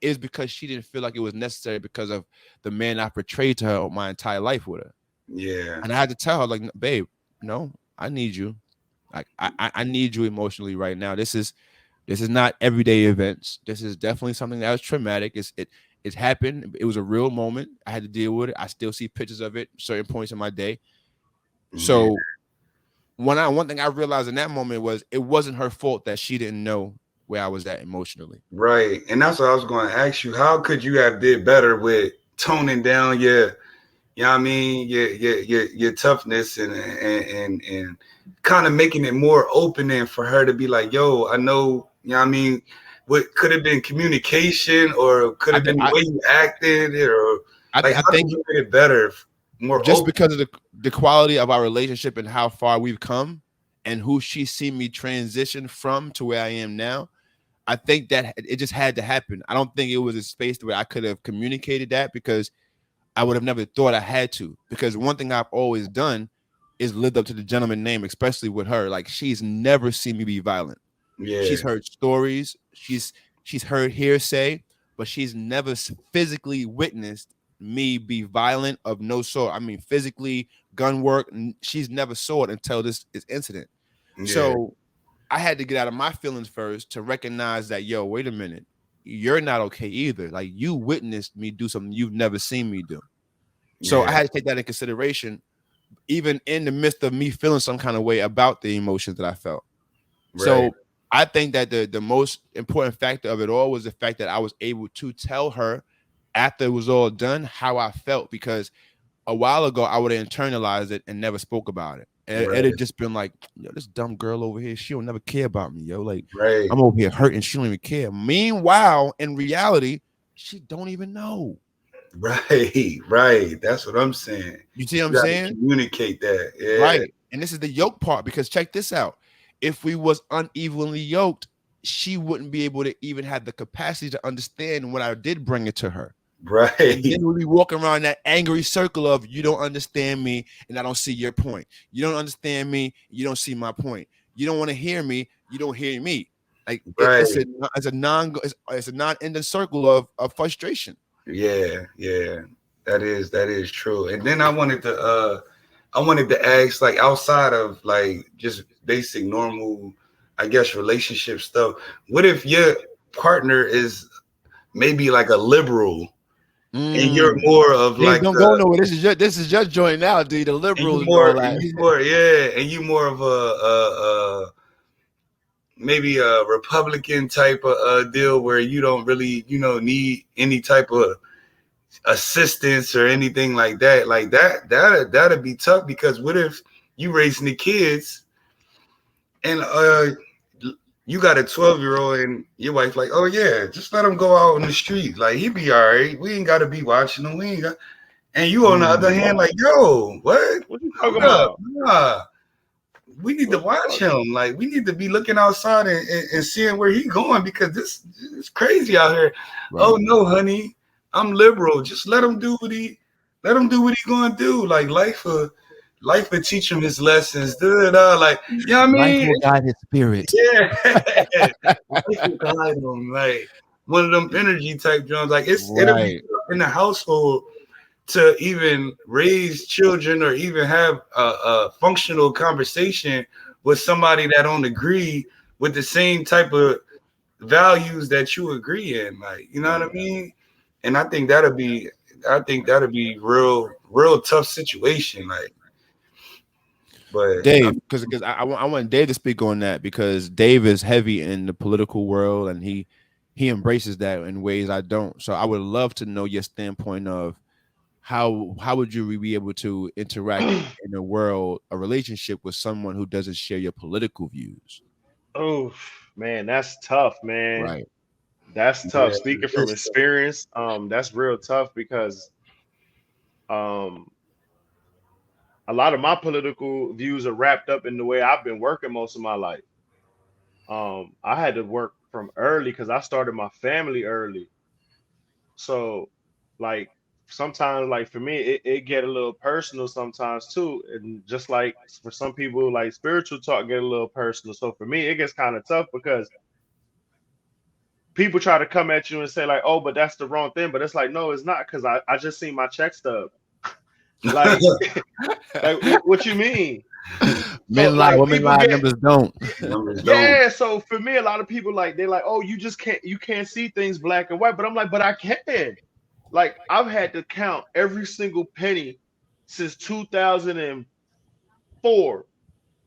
is because she didn't feel like it was necessary because of the man I portrayed to her my entire life with her. Yeah. And I had to tell her, like, babe, no, I need you. Like, I need you emotionally right now. This is not everyday events. This is definitely something that was traumatic. It happened. It was a real moment. I had to deal with it. I still see pictures of it certain points in my day. Yeah. So one thing I realized in that moment was it wasn't her fault that she didn't know where I was at emotionally. Right. And that's what I was going to ask you. How could you have did better with toning down your, you know what I mean, your toughness and kind of making it more opening for her to be like, yo, I know, you know what I mean? What could have been communication or could I have been the I, way you acted or like I how think could you make it better, more just open? because of the quality of our relationship and how far we've come and who she's seen me transition from to where I am now, I think that it just had to happen. I don't think it was a space where I could have communicated that because I would have never thought I had to. Because one thing I've always done is lived up to the gentleman name, especially with her. Like she's never seen me be violent. She's Yeah. heard stories, she's heard hearsay, but she's never physically witnessed me be violent of no sort. I mean, physically, gun work. She's never saw it until this incident. Yeah. So I had to get out of my feelings first to recognize that, yo, wait a minute, you're not okay either. Like you witnessed me do something you've never seen me do. So I Yeah. had to take that in consideration, even in the midst of me feeling some kind of way about the emotions that I felt. Right. So I think that the most important factor of it all was the fact that I was able to tell her after it was all done how I felt, because a while ago I would have internalized it and never spoke about it. And it Right. had just been like, yo, this dumb girl over here, she don't never care about me, yo. Like Right. I'm over here hurting, she don't even care. Meanwhile, in reality, she don't even know. Right. Right. That's what I'm saying. You see what I'm You got to saying? communicate that. Yeah. Right. And this is the yoke part, because check this out. If we was unevenly yoked, she wouldn't be able to even have the capacity to understand when I did bring it to her. And Right. then we'll be walking around that angry circle of you don't understand me and I don't see your point. You don't understand me, you don't see my point. You don't want to hear me, you don't hear me. Like Right. it's a non-ending circle of frustration. Yeah. Yeah. That is true. And then I wanted to ask, like, outside of like just basic normal, I guess, relationship stuff, what if your partner is maybe like a liberal and you're Mm. more of Hey, like don't go nowhere. This is just joint now, dude. The liberals and all that. and you more of a maybe a Republican type of deal where you don't really, need any type of assistance or anything like that'd be tough, because what if you raising the kids and you got a 12-year-old and your wife like, oh yeah, just let him go out in the street, like he be all right, we ain't got to be watching him, we ain't got. And you on the other hand like, yo, what, What you talking hold up, about? nah, we need to What you watch talking? him. Like we need to be looking outside and seeing where he going, because this is crazy out here. Right. Oh no, honey, I'm liberal. Just let him do what he gonna do. Like life will teach him his lessons. Like, you know what I Life mean? will guide his spirit. Yeah. Life will guide him. Like one of them energy type drums. Like it'll be Right. in the household to even raise children or even have a functional conversation with somebody that don't agree with the same type of values that you agree in, like, you know what I mean? And I think that'll be real tough situation, like. But Dave, because I want Dave to speak on that, because Dave is heavy in the political world and he embraces that in ways I don't. So I would love to know your standpoint of how would you be able to interact in a relationship with someone who doesn't share your political views? Oh man, that's tough, man. Right. That's tough. yeah, Speaking from experience, that's real tough because um a lot of my political views are wrapped up in the way I've been working most of my life. I had to work from early because I started my family early. So like sometimes like for me it get a little personal sometimes too. And just like for some people like spiritual talk get a little personal. So for me it gets kind of tough because people try to come at you and say like, oh, but that's the wrong thing. But it's like, no, it's not, because I just seen my check stub. Like, like what you mean? So Men lie, like women people lie, get numbers don't. numbers don't. yeah. So for me, a lot of people like they're like, oh, you can't see things black and white. But I'm like, but I can. Like I've had to count every single penny since 2004.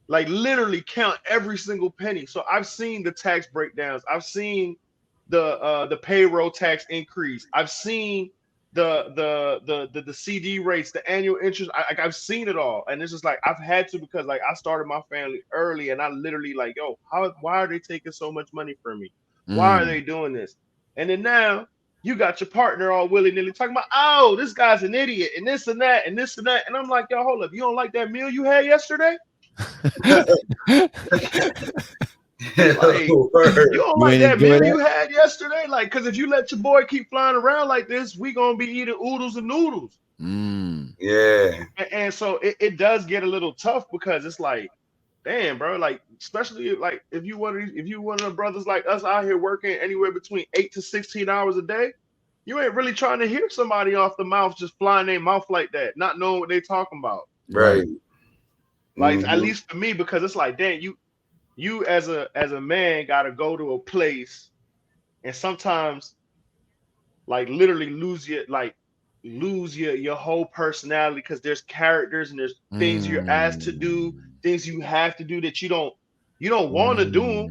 Like literally count every single penny. So I've seen the tax breakdowns. I've seen the payroll tax increase. I've seen the CD rates, the annual interest. I've seen it all, and it's just like I've had to, because like I started my family early, and I literally like, yo, why are they taking so much money from me? Why are they doing this? And then now you got your partner all willy nilly talking about, oh, this guy's an idiot, and this and that, and this and that, and I'm like, yo, hold up, you don't like that meal you had yesterday? Like, you don't You like ain't that enjoy meal that? you had yesterday? Like, because if you let your boy keep flying around like this, we gonna be eating oodles and noodles. Yeah. And so it does get a little tough, because it's like, damn, bro, like, especially like if you one of the brothers like us out here working anywhere between 8 to 16 hours a day, you ain't really trying to hear somebody off the mouth just flying their mouth like that, not knowing what they talking about. Right. Like, at least for me, because it's like, damn, you as a man got to go to a place and sometimes like literally lose your whole personality, because there's characters and there's things you're asked to do, things you have to do that you don't want to do.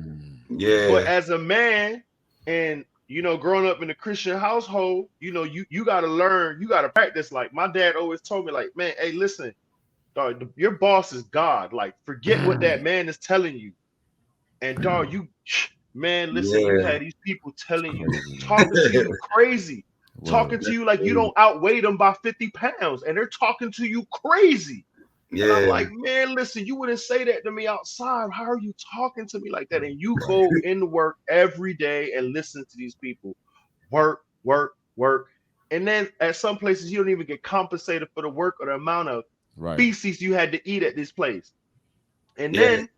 But Yeah. as a man, and growing up in a Christian household, you got to learn, you got to practice. Like my dad always told me, like, man, hey, listen, dog, your boss is God. Like, forget what that man is telling you. And dog, man, listen, you Yeah. had these people telling you, talking to you crazy, talking to you like you don't outweigh them by 50 pounds, and they're talking to you crazy. And I'm Yeah. like, man, listen, you wouldn't say that to me outside. How are you talking to me like that? And you go into work every day and listen to these people work, work, work. And then at some places, you don't even get compensated for the work or the amount of feces you had to eat at this place. And Yeah. then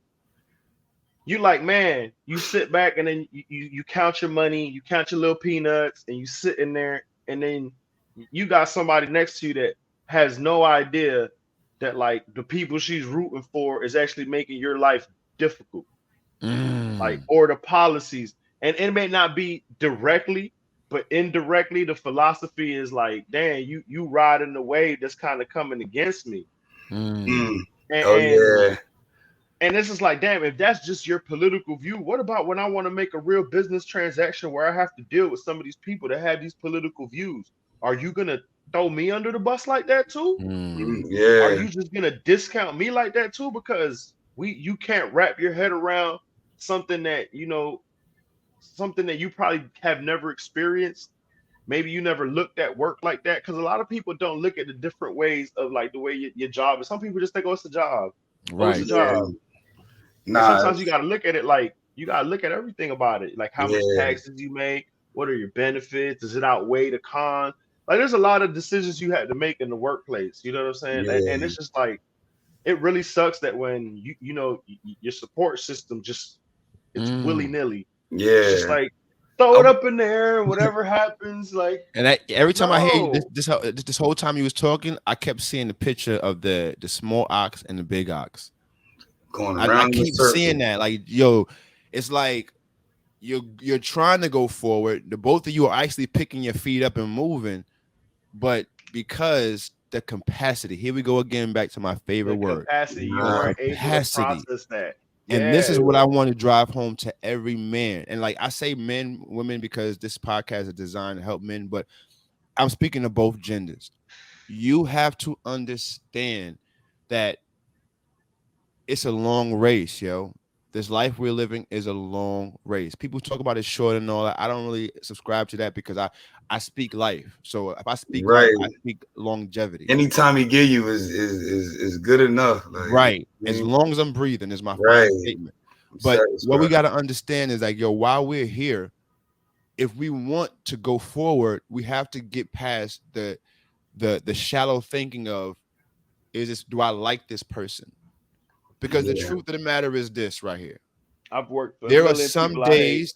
you like, man, you sit back and then you count your money, you count your little peanuts, and you sit in there, and then you got somebody next to you that has no idea that like the people she's rooting for is actually making your life difficult. Like, or the policies. And it may not be directly, but indirectly, the philosophy is like, damn, you riding the wave that's kind of coming against me. Oh And yeah. And this is like, damn, if that's just your political view, what about when I want to make a real business transaction where I have to deal with some of these people that have these political views? Are you going to throw me under the bus like that too? Are Yeah. you just going to discount me like that too? Because you can't wrap your head around something that, something that you probably have never experienced. Maybe you never looked at work like that, because a lot of people don't look at the different ways of like the way your job is. Some people just think, oh, it's a job. Oh, it's a Yeah. job. And Nah. sometimes you got to look at it like you got to look at everything about it, like how much Yeah. taxes you make, what are your benefits, does it outweigh the con? Like, there's a lot of decisions you had to make in the workplace. You know what I'm saying? And Yeah. it's just like, it really sucks that when your support system just it's willy nilly. It's just Yeah. like throw it up in the air and whatever happens, like. And every time I hear No. this whole time you was talking, I kept seeing the picture of the small ox and the big ox. Going I around the keep circle. seeing that. Like, yo, it's like you're trying to go forward. The both of you are actually picking your feet up and moving, but because the capacity, here we go again, back to my favorite word. Capacity, you weren't able to Capacity. process that. And this is Yeah. what I want to drive home to every man. And like I say men, women, because this podcast is designed to help men, but I'm speaking to both genders. You have to understand that it's a long race, yo. This life we're living is a long race. People talk about it short and all that. I don't really subscribe to that because I speak life. So if I speak life, I speak longevity. Anytime he give you is good enough. Like, right. As long as I'm breathing is my right. final statement. But what we got to understand is like, yo, while we're here, if we want to go forward, we have to get past the shallow thinking of, do I like this person? Because the truth of the matter is this right here. I've worked for there are some days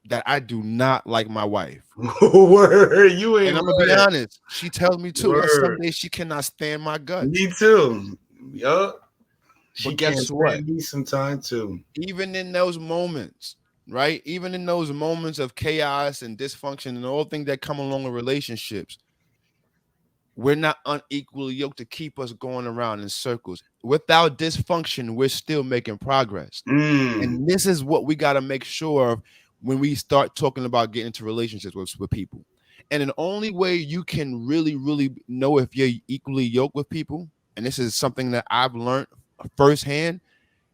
that I do not like my wife. Word, you ain't. And I'm gonna be honest. She tells me too. There's some days she cannot stand my guts. Me too. Yup. But guess what? Me sometimes too. Even in those moments, right? Even in those moments of chaos and dysfunction and all things that come along with relationships, we're not unequally yoked to keep us going around in circles. Without dysfunction, we're still making progress. And this is what we got to make sure of when we start talking about getting into relationships with people. And the only way you can really, really know if you're equally yoked with people, and this is something that I've learned firsthand,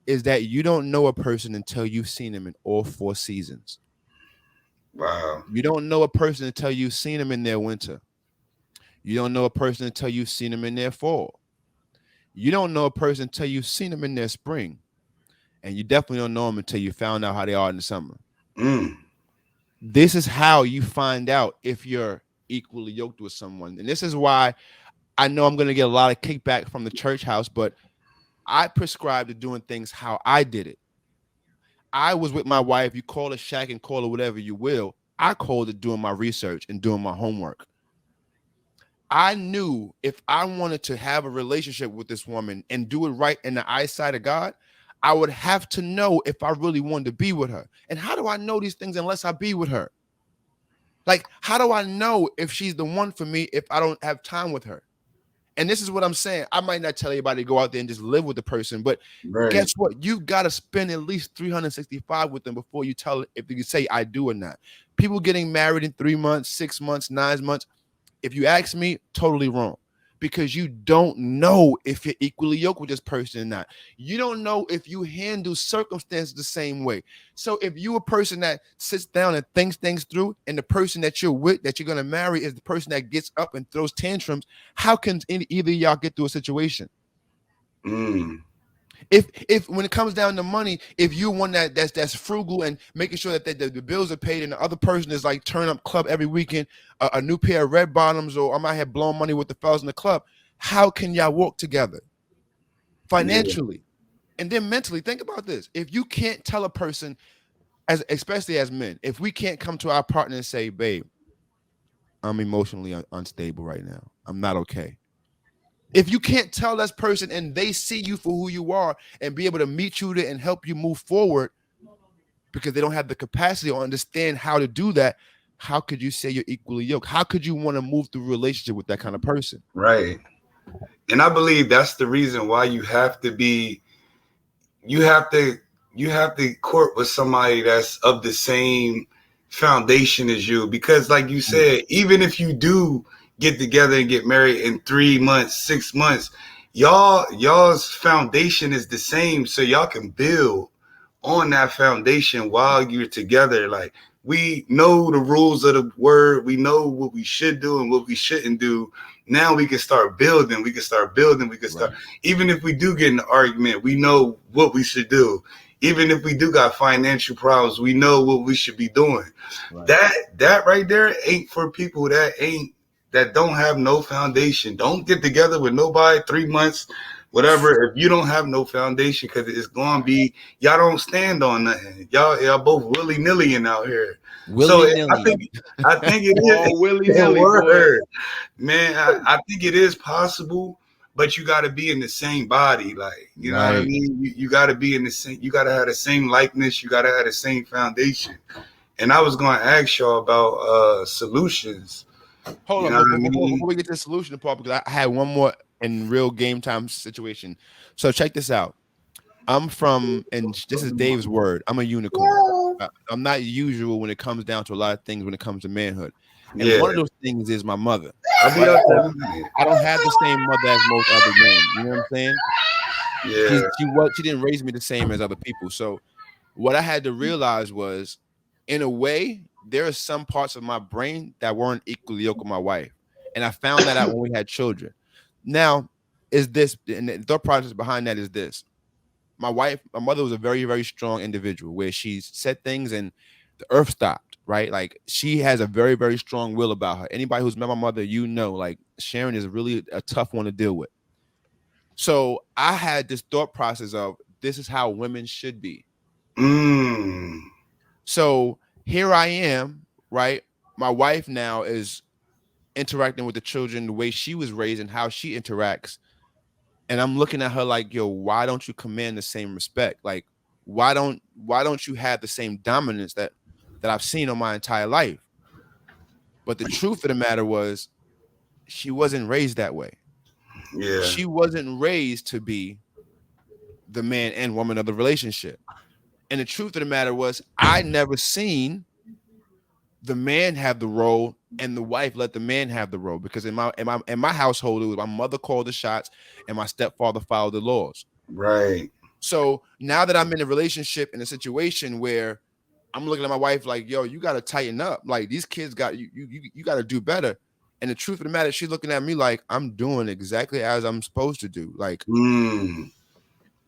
is that you don't know a person until you've seen them in all 4 seasons. Wow. You don't know a person until you've seen them in their winter. You don't know a person until you've seen them in their fall. You don't know a person until you've seen them in their spring. And you definitely don't know them until you found out how they are in the summer. This is how you find out if you're equally yoked with someone. And this is why I know I'm going to get a lot of kickback from the church house, but I prescribe to doing things how I did it. I was with my wife. You call it shack and call it whatever you will. I called it doing my research and doing my homework. I knew if I wanted to have a relationship with this woman and do it right in the eyesight of God, I would have to know if I really wanted to be with her. And how do I know these things unless I be with her? Like, how do I know if she's the one for me if I don't have time with her? And this is what I'm saying. I might not tell anybody to go out there and just live with the person, but guess what? You got to spend at least 365 with them before you tell if you say I do or not. People getting married in 3 months, 6 months, 9 months. If you ask me, totally wrong, because you don't know if you're equally yoked with this person or not. You don't know if you handle circumstances the same way. So if you're a person that sits down and thinks things through, and the person that you're with, that you're going to marry, is the person that gets up and throws tantrums, how can either of y'all get through a situation? If when it comes down to money, if you're one that's frugal and making sure that the bills are paid, and the other person is like turn up club every weekend, a new pair of red bottoms, or I might have blown money with the fellas in the club, how can y'all work together financially? And then mentally, think about this. If you can't tell a person, especially as men, if we can't come to our partner and say, babe, I'm emotionally unstable right now, I'm not okay. If you can't tell this person and they see you for who you are and be able to meet you there and help you move forward because they don't have the capacity or understand how to do that, how could you say you're equally yoked? How could you want to move through a relationship with that kind of person? Right. And I believe that's the reason why you have to court with somebody that's of the same foundation as you, because like you said, even if you do get together and get married in 3 months, 6 months, y'all's foundation is the same, so y'all can build on that foundation while you're together. Like, we know the rules of the word, we know what we should do and what we shouldn't do. Now we can start building, start, even if we do get in an argument, we know what we should do. Even if we do got financial problems, we know what we should be doing. That right there ain't for people that don't have no foundation. Don't get together with nobody 3 months, whatever. If you don't have no foundation, because it's gonna be y'all don't stand on nothing. Y'all both willy nilly out here. So Willy I nilly. think it All is willy nilly, boy. word, man. I think it is possible, but you got to be in the same body, like you know what I Right. mean. You got to be in the same. You got to have the same likeness. You got to have the same foundation. And I was going to ask y'all about solutions. Hold You on, know what I before mean? we get to the solution part, because I had one more in real game time situation. So check this out. I'm from, and this is Dave's word, I'm a unicorn. I'm not usual when it comes down to a lot of things when it comes to manhood. And Yeah, one of those things is my mother, I'll be right? out So there. I don't have the same mother as most other men. You know what I'm saying? Yeah. She didn't raise me the same as other people. So what I had to realize was, in a way, there are some parts of my brain that weren't equally yoked with my wife. And I found that out when we had children. Now, is this, and the thought process behind that is this. My mother was a very, very strong individual where she said things and the earth stopped, right? Like she has a very, very strong will about her. Anybody who's met my mother, you know, like Sharon is really a tough one to deal with. So I had this thought process of this is how women should be. Mm. So here I am, right? My wife now is interacting with the children the way she was raised and how she interacts. And I'm looking at her like, yo, why don't you command the same respect? Like, why don't you have the same dominance that I've seen on my entire life? But the truth of the matter was she wasn't raised that way. Yeah. She wasn't raised to be the man and woman of the relationship. And the truth of the matter was I never seen the man have the role and the wife let the man have the role, because in my household it was my mother called the shots and my stepfather followed the laws. Right. So now that I'm in a relationship in a situation where I'm looking at my wife like, yo, you got to tighten up. Like these kids got you got to do better. And the truth of the matter, she's looking at me like I'm doing exactly as I'm supposed to do. Like, Mm.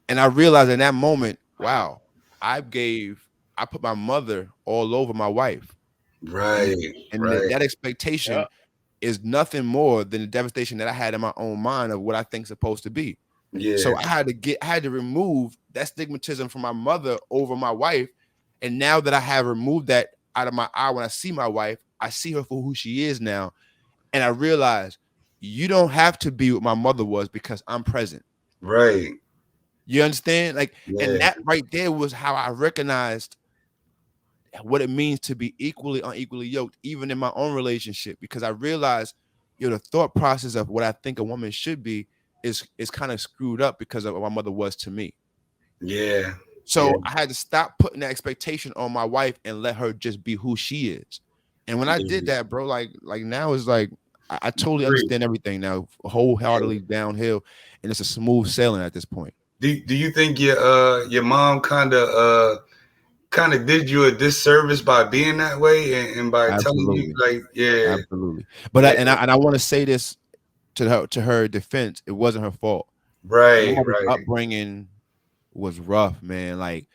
and I realized in that moment, wow, I put my mother all over my wife. And Right. and Right. that expectation Yeah. is nothing more than the devastation that I had in my own mind of what I think supposed to be. Yeah. So I had to remove that stigmatism from my mother over my wife. And now that I have removed that out of my eye, when I see my wife, I see her for who she is now. And I realize you don't have to be what my mother was because I'm present. Right. You understand? Like, and Yeah. that right there was how I recognized what it means to be equally unequally yoked, even in my own relationship, because I realized, the thought process of what I think a woman should be is kind of screwed up because of what my mother was to me. Yeah. Yeah. So I had to stop putting that expectation on my wife and let her just be who she is. And when I did Yeah. that, bro, like now it's like I totally Great. understand everything now, wholeheartedly downhill, and it's a smooth sailing at this point. Do you think your mom kind of did you a disservice by being that way and by telling you Absolutely, like absolutely. But yeah I want to say this to her defense, it wasn't her fault. My right mother's upbringing was rough, man. Like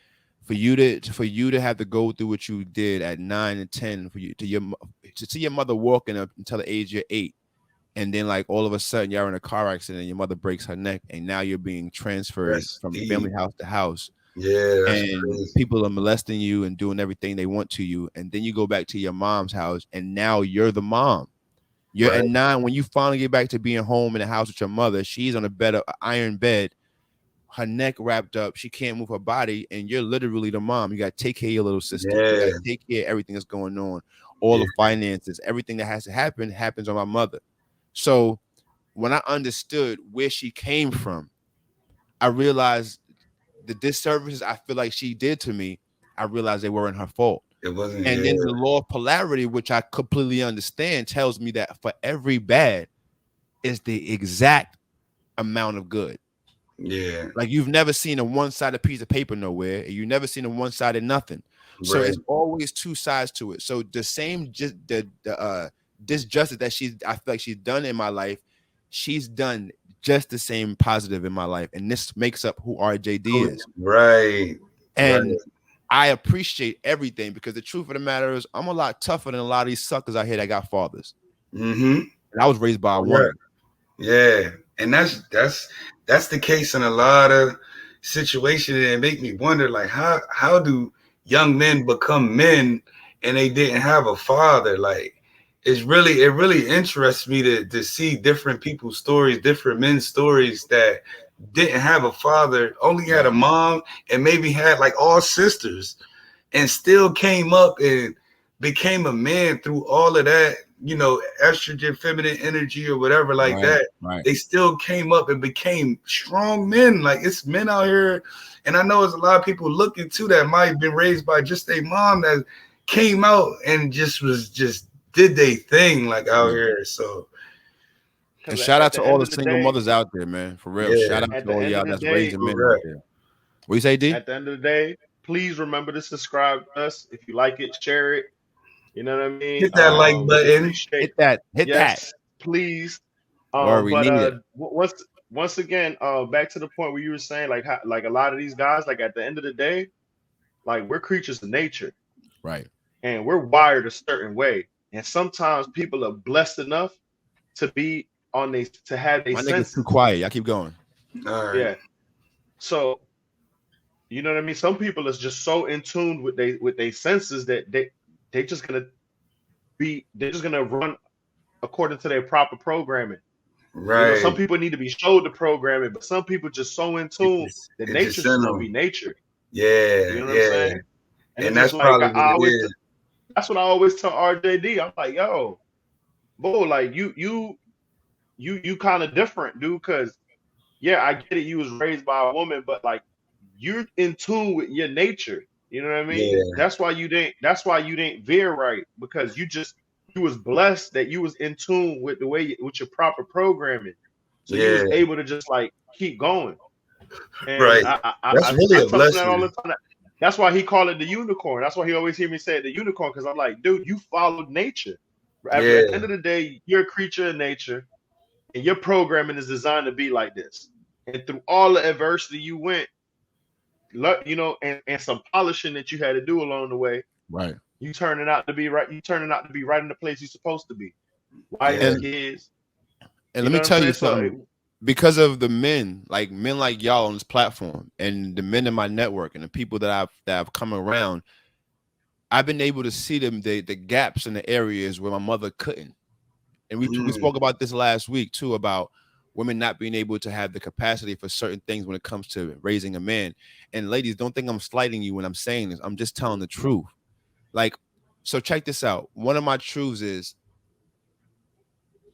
for you to have to go through what you did at 9 and 10, for you to see your mother walking up until the age you're 8, and then like all of a sudden you're in a car accident and your mother breaks her neck, and now you're being transferred that's from deep. family house to house, Yeah, that's and crazy. people are molesting you and doing everything they want to you, and then you go back to your mom's house, and now you're the mom. You're Right. at 9 when you finally get back to being home in the house with your mother. She's on a bed, an iron bed, her neck wrapped up. She can't move her body, and you're literally the mom. You got to take care of your little sister. You got Yeah. to take care of everything that's going on, all Yeah. the finances, everything that has to happen happens on my mother. So when I understood where she came from, I realized the disservices I feel like she did to me. I realized they weren't her fault. It wasn't. And Yeah. then the law of polarity, which I completely understand, tells me that for every bad is the exact amount of good. Yeah. Like you've never seen a one-sided piece of paper nowhere, and you've never seen a one-sided nothing. So Right. it's always two sides to it. So the same just the disjustice that I feel like she's done in my life, she's done just the same positive in my life. And this makes up who RJD Oh, is. right. Right. And I appreciate everything because the truth of the matter is I'm a lot tougher than a lot of these suckers out here that got fathers. Mm-hmm. And I was raised by a Yeah. woman. Yeah. And that's the case in a lot of situations, and it make me wonder, like, how do young men become men and they didn't have a father? Like, it really interests me to see different people's stories, different men's stories that didn't have a father, only had a mom, and maybe had like all sisters, and still came up and became a man through all of that, estrogen, feminine energy or whatever like that. Right. They still came up and became strong men. Like, it's men out here. And I know there's a lot of people looking too that might have been raised by just a mom that came out and just did they thing like out here. So, and shout out to all the single mothers out there, man. For real. Shout out to all y'all that's raising men out there. What you say, D? At the end of the day, please remember to subscribe to us. If you like it, share it. You know what I mean? Hit that like button. Hit that. Please. We need it. Once again, back to the point where you were saying, like, how, like a lot of these guys, like at the end of the day, like we're creatures of nature, right? And we're wired a certain way. And sometimes people are blessed enough to be to have their senses. My nigga's too quiet. I keep going. All right. Yeah. So, you know what I mean? Some people is just so in tune with their senses that they're just gonna run according to their proper programming. Right. Some people need to be showed the programming, but some people just so in tune that nature's just gonna be nature. Yeah. You know what I'm saying? And that's like, probably what it is. That's what I always tell RJD. I'm like, yo, bro, like you kind of different, dude. Because yeah, I get it. You was raised by a woman, but like you're in tune with your nature. You know what I mean? Yeah. That's why you didn't veer right, because you was blessed that you was in tune with the way with your proper programming. So you was able to just like keep going. And right. That's really a blessing. That all the time. That's why he called it the unicorn. That's why he always hear me say the unicorn, because I'm like, dude, you followed nature. At the end of the day, you're a creature of nature, and your programming is designed to be like this. And through all the adversity you went, and some polishing that you had to do along the way, right? You turning out to be right. You turning out to be right in the place you're supposed to be. Wife and kids. And let me tell you something. Because of the men like y'all on this platform, and the men in my network, and the people that I've come around, I've been able to see the gaps in the areas where my mother couldn't. And we spoke about this last week too, about women not being able to have the capacity for certain things when it comes to raising a man. And ladies, don't think I'm slighting you when I'm saying this. I'm just telling the truth. Like, so check this out. One of my truths is,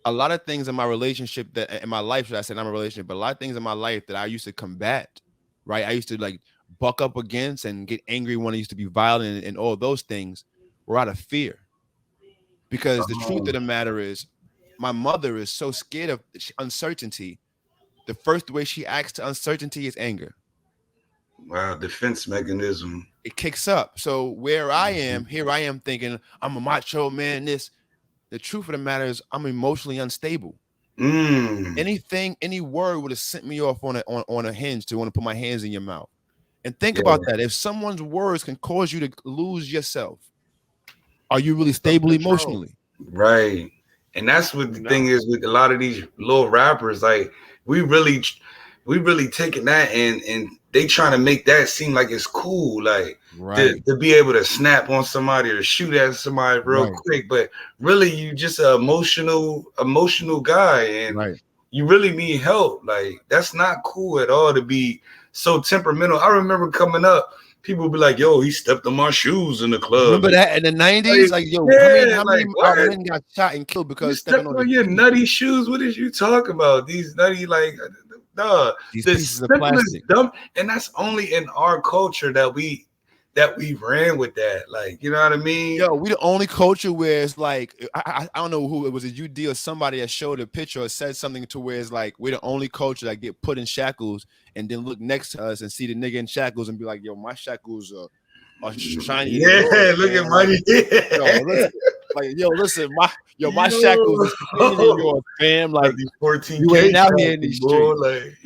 a lot of things in my relationship that in my life, should I say, not my relationship, but a lot of things in my life that I used to combat, right? I used to like buck up against and get angry when I used to be violent, and all those things were out of fear. Because the truth of the matter is, my mother is so scared of uncertainty. The first way she acts to uncertainty is anger. Wow, defense mechanism. It kicks up. So where I am, here I am thinking I'm a macho man, the truth of the matter is I'm emotionally unstable. Anything, any word would have sent me off on a hinge to want to put my hands in your mouth. And think about that. If someone's words can cause you to lose yourself, are you really stable emotionally? Right. And that's what the thing is with a lot of these little rappers. Like, we really taking that and they trying to make that seem like it's cool, like to be able to snap on somebody or shoot at somebody real quick. But really, you just an emotional guy, and you really need help. Like, that's not cool at all to be so temperamental. I remember coming up, people would be like, yo, he stepped on my shoes in the club. Remember that in the 90s? Like, yo, how many men got shot and killed because stepping on your nutty shoes? What is you talking about? These nutty, like, these pieces of plastic. Dumb. And that's only in our culture that we ran with that. Like, you know what I mean? Yo, we the only culture where it's like, I don't know who it was, a UD or somebody that showed a picture or said something to where it's like, we're the only culture that get put in shackles and then look next to us and see the nigga in shackles and be like, yo, my shackles are shiny. Yeah, look at money. Listen, my shackles is cleaner than yours, fam. Like, 14K, you ain't out here in these streets. Like,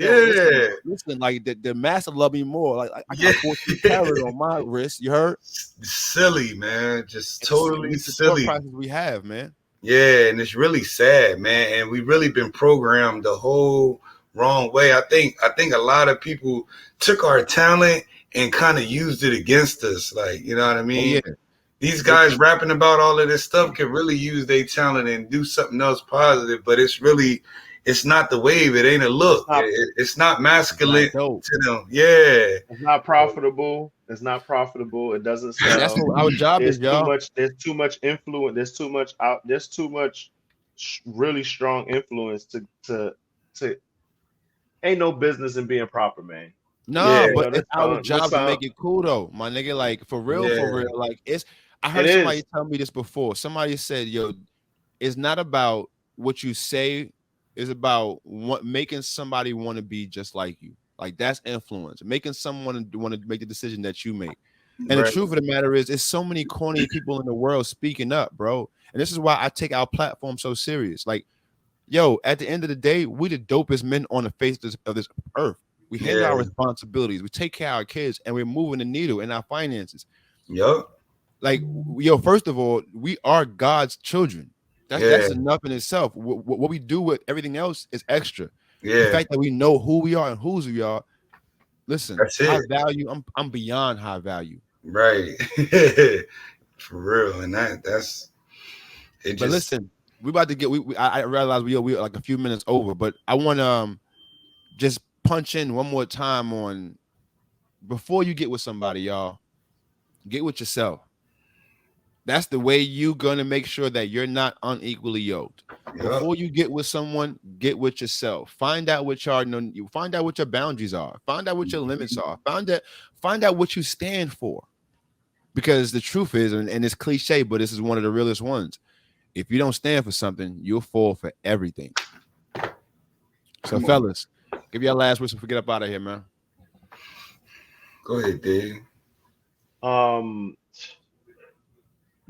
listen, like the master love me more. Like I got 14 karat on my wrist. You heard? Silly, man. Just totally silly. Prices we have, man. Yeah, and it's really sad, man. And we really been programmed the whole wrong way. I think a lot of people took our talent and kind of used it against us. Like, you know what I mean? Oh, yeah. These guys rapping about all of this stuff can really use their talent and do something else positive, but it's not the wave. It ain't a look. It's not masculine to them. Yeah. It's not profitable. It's not profitable. It doesn't sell. And that's what our job There's is, y'all. There's too much influence. There's too much really strong influence to ain't no business in being proper, man. No, but it's our job to make it cool though, my nigga. Like for real. Like I heard somebody tell me this before. Somebody said, yo, it's not about what you say, it's about making somebody want to be just like you. Like that's influence. Making someone want to make the decision that you make. And the truth of the matter is, it's so many corny people in the world speaking up, bro. And this is why I take our platform so serious. Like, yo, at the end of the day, we the dopest men on the face of this earth. We handle our responsibilities. We take care of our kids, and we're moving the needle in our finances. Yep. Like, yo, first of all, we are God's children. That's enough in itself. What we do with everything else is extra. Yeah. The fact that we know who we are and whose we are. Listen, that's high value. I'm beyond high value. Right. For real, and that's it. But listen, we about to get. I realize we're like a few minutes over, but I want to just punch in one more time on before you get with somebody, y'all. Get with yourself. That's the way you're gonna make sure that you're not unequally yoked. Yep. Before you get with someone, get with yourself. Find out what you find out what your boundaries are. Find out what your limits are. Find out what you stand for. Because the truth is, and it's cliche, but this is one of the realest ones. If you don't stand for something, you'll fall for everything. So, fellas, give your last whistle. Get up out of here, man. Go ahead, Dave.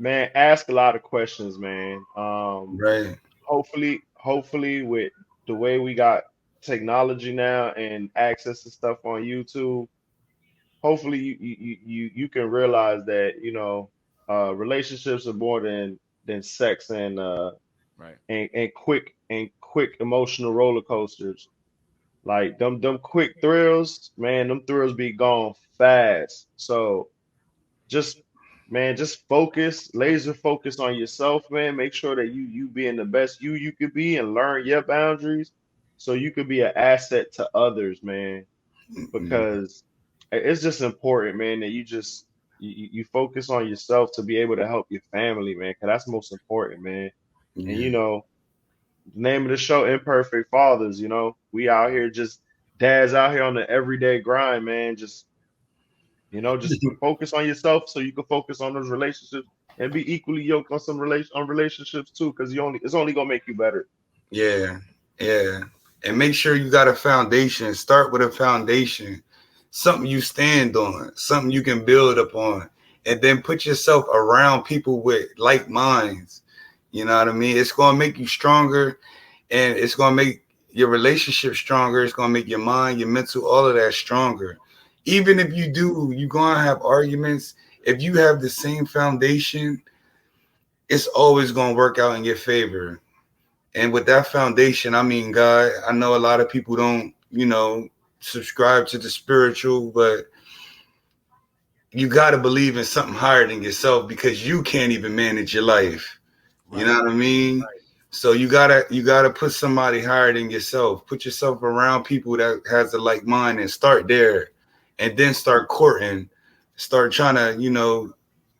Man, ask a lot of questions, man. Right. Hopefully, with the way we got technology now and access to stuff on YouTube, hopefully you can realize that relationships are more than sex and and quick emotional roller coasters. Like them quick thrills, man. Them thrills be gone fast. So just focus, laser focus on yourself, man. Make sure that you being the best you could be and learn your boundaries so you could be an asset to others, man. Because it's just important, man, that you focus on yourself to be able to help your family, man, because that's most important, man. And the name of the show, Imperfect Fathers, we out here dads out here on the everyday grind, man. Just focus on yourself so you can focus on those relationships and be equally yoked on relationships too, because it's only gonna make you better. Yeah. And make sure you got a foundation. Start with a foundation, something you stand on, something you can build upon, and then put yourself around people with like minds. You know what I mean? It's gonna make you stronger, and it's gonna make your relationship stronger. It's gonna make your mind, your mental, all of that stronger. Even if you're gonna have arguments. If you have the same foundation, it's always gonna work out in your favor. And with that foundation, I mean, God, I know a lot of people don't, subscribe to the spiritual, but you got to believe in something higher than yourself because you can't even manage your life. Right. You know what I mean? Right. So you gotta put somebody higher than yourself. Put yourself around people that has a like mind and start there, and then start courting, start trying to,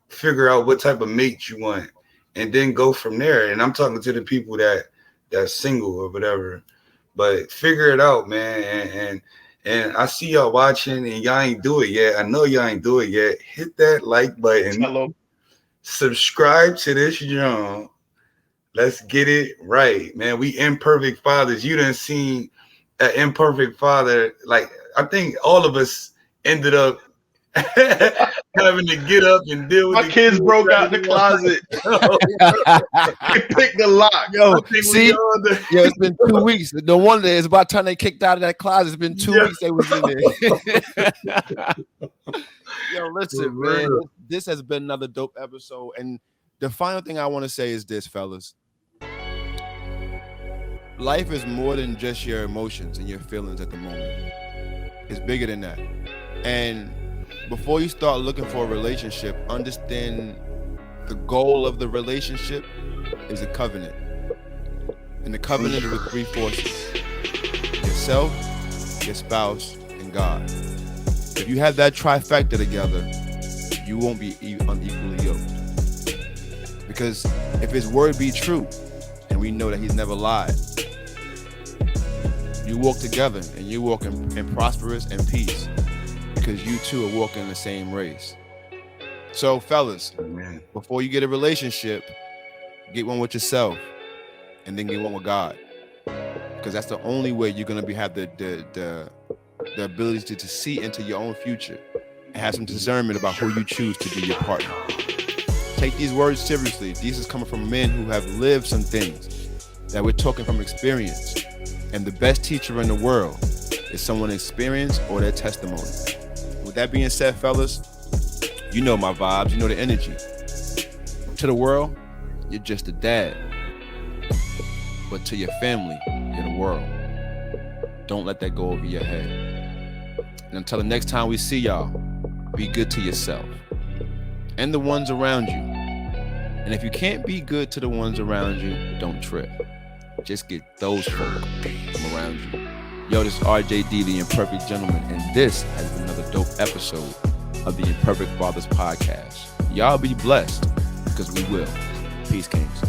figure out what type of mate you want, and then go from there. And I'm talking to the people that's single or whatever, but figure it out, man. And I see y'all watching and y'all ain't do it yet. I know y'all ain't do it yet. Hit that like button. Hello. Subscribe to this joint. Let's get it right, man. We imperfect fathers. You done seen an imperfect father. Like, I think all of us ended up having to get up and deal with my kids broke out the closet. They picked the lock. Yo, it's been 2 weeks. No wonder it's about time they kicked out of that closet. It's been 2 weeks they was in there. Yo, listen, man. This has been another dope episode. And the final thing I want to say is this, fellas. life is more than just your emotions and your feelings at the moment. It's bigger than that. And before you start looking for a relationship, understand the goal of the relationship is a covenant. And the covenant is with three forces: yourself, your spouse, and God. If you have that trifecta together, you won't be unequally yoked. Because if his word be true, and we know that he's never lied, you walk together and you walk in prosperous and peace, because you two are walking in the same race. So fellas, before you get a relationship, get one with yourself and then get one with God, because that's the only way you're going to have the ability to see into your own future and have some discernment about who you choose to be your partner. Take these words seriously. These is coming from men who have lived some things, that we're talking from experience. And the best teacher in the world is someone experienced or their testimony. With that being said, fellas, you know my vibes, you know the energy. To the world, you're just a dad. But to your family, you're the world. Don't let that go over your head. And until the next time we see y'all, be good to yourself and the ones around you. And if you can't be good to the ones around you, don't trip. Just get those folk from around you. Yo, this is RJD, the Imperfect Gentleman, and this has been another dope episode of the Imperfect Fathers Podcast. Y'all be blessed, because we will. Peace, Kings.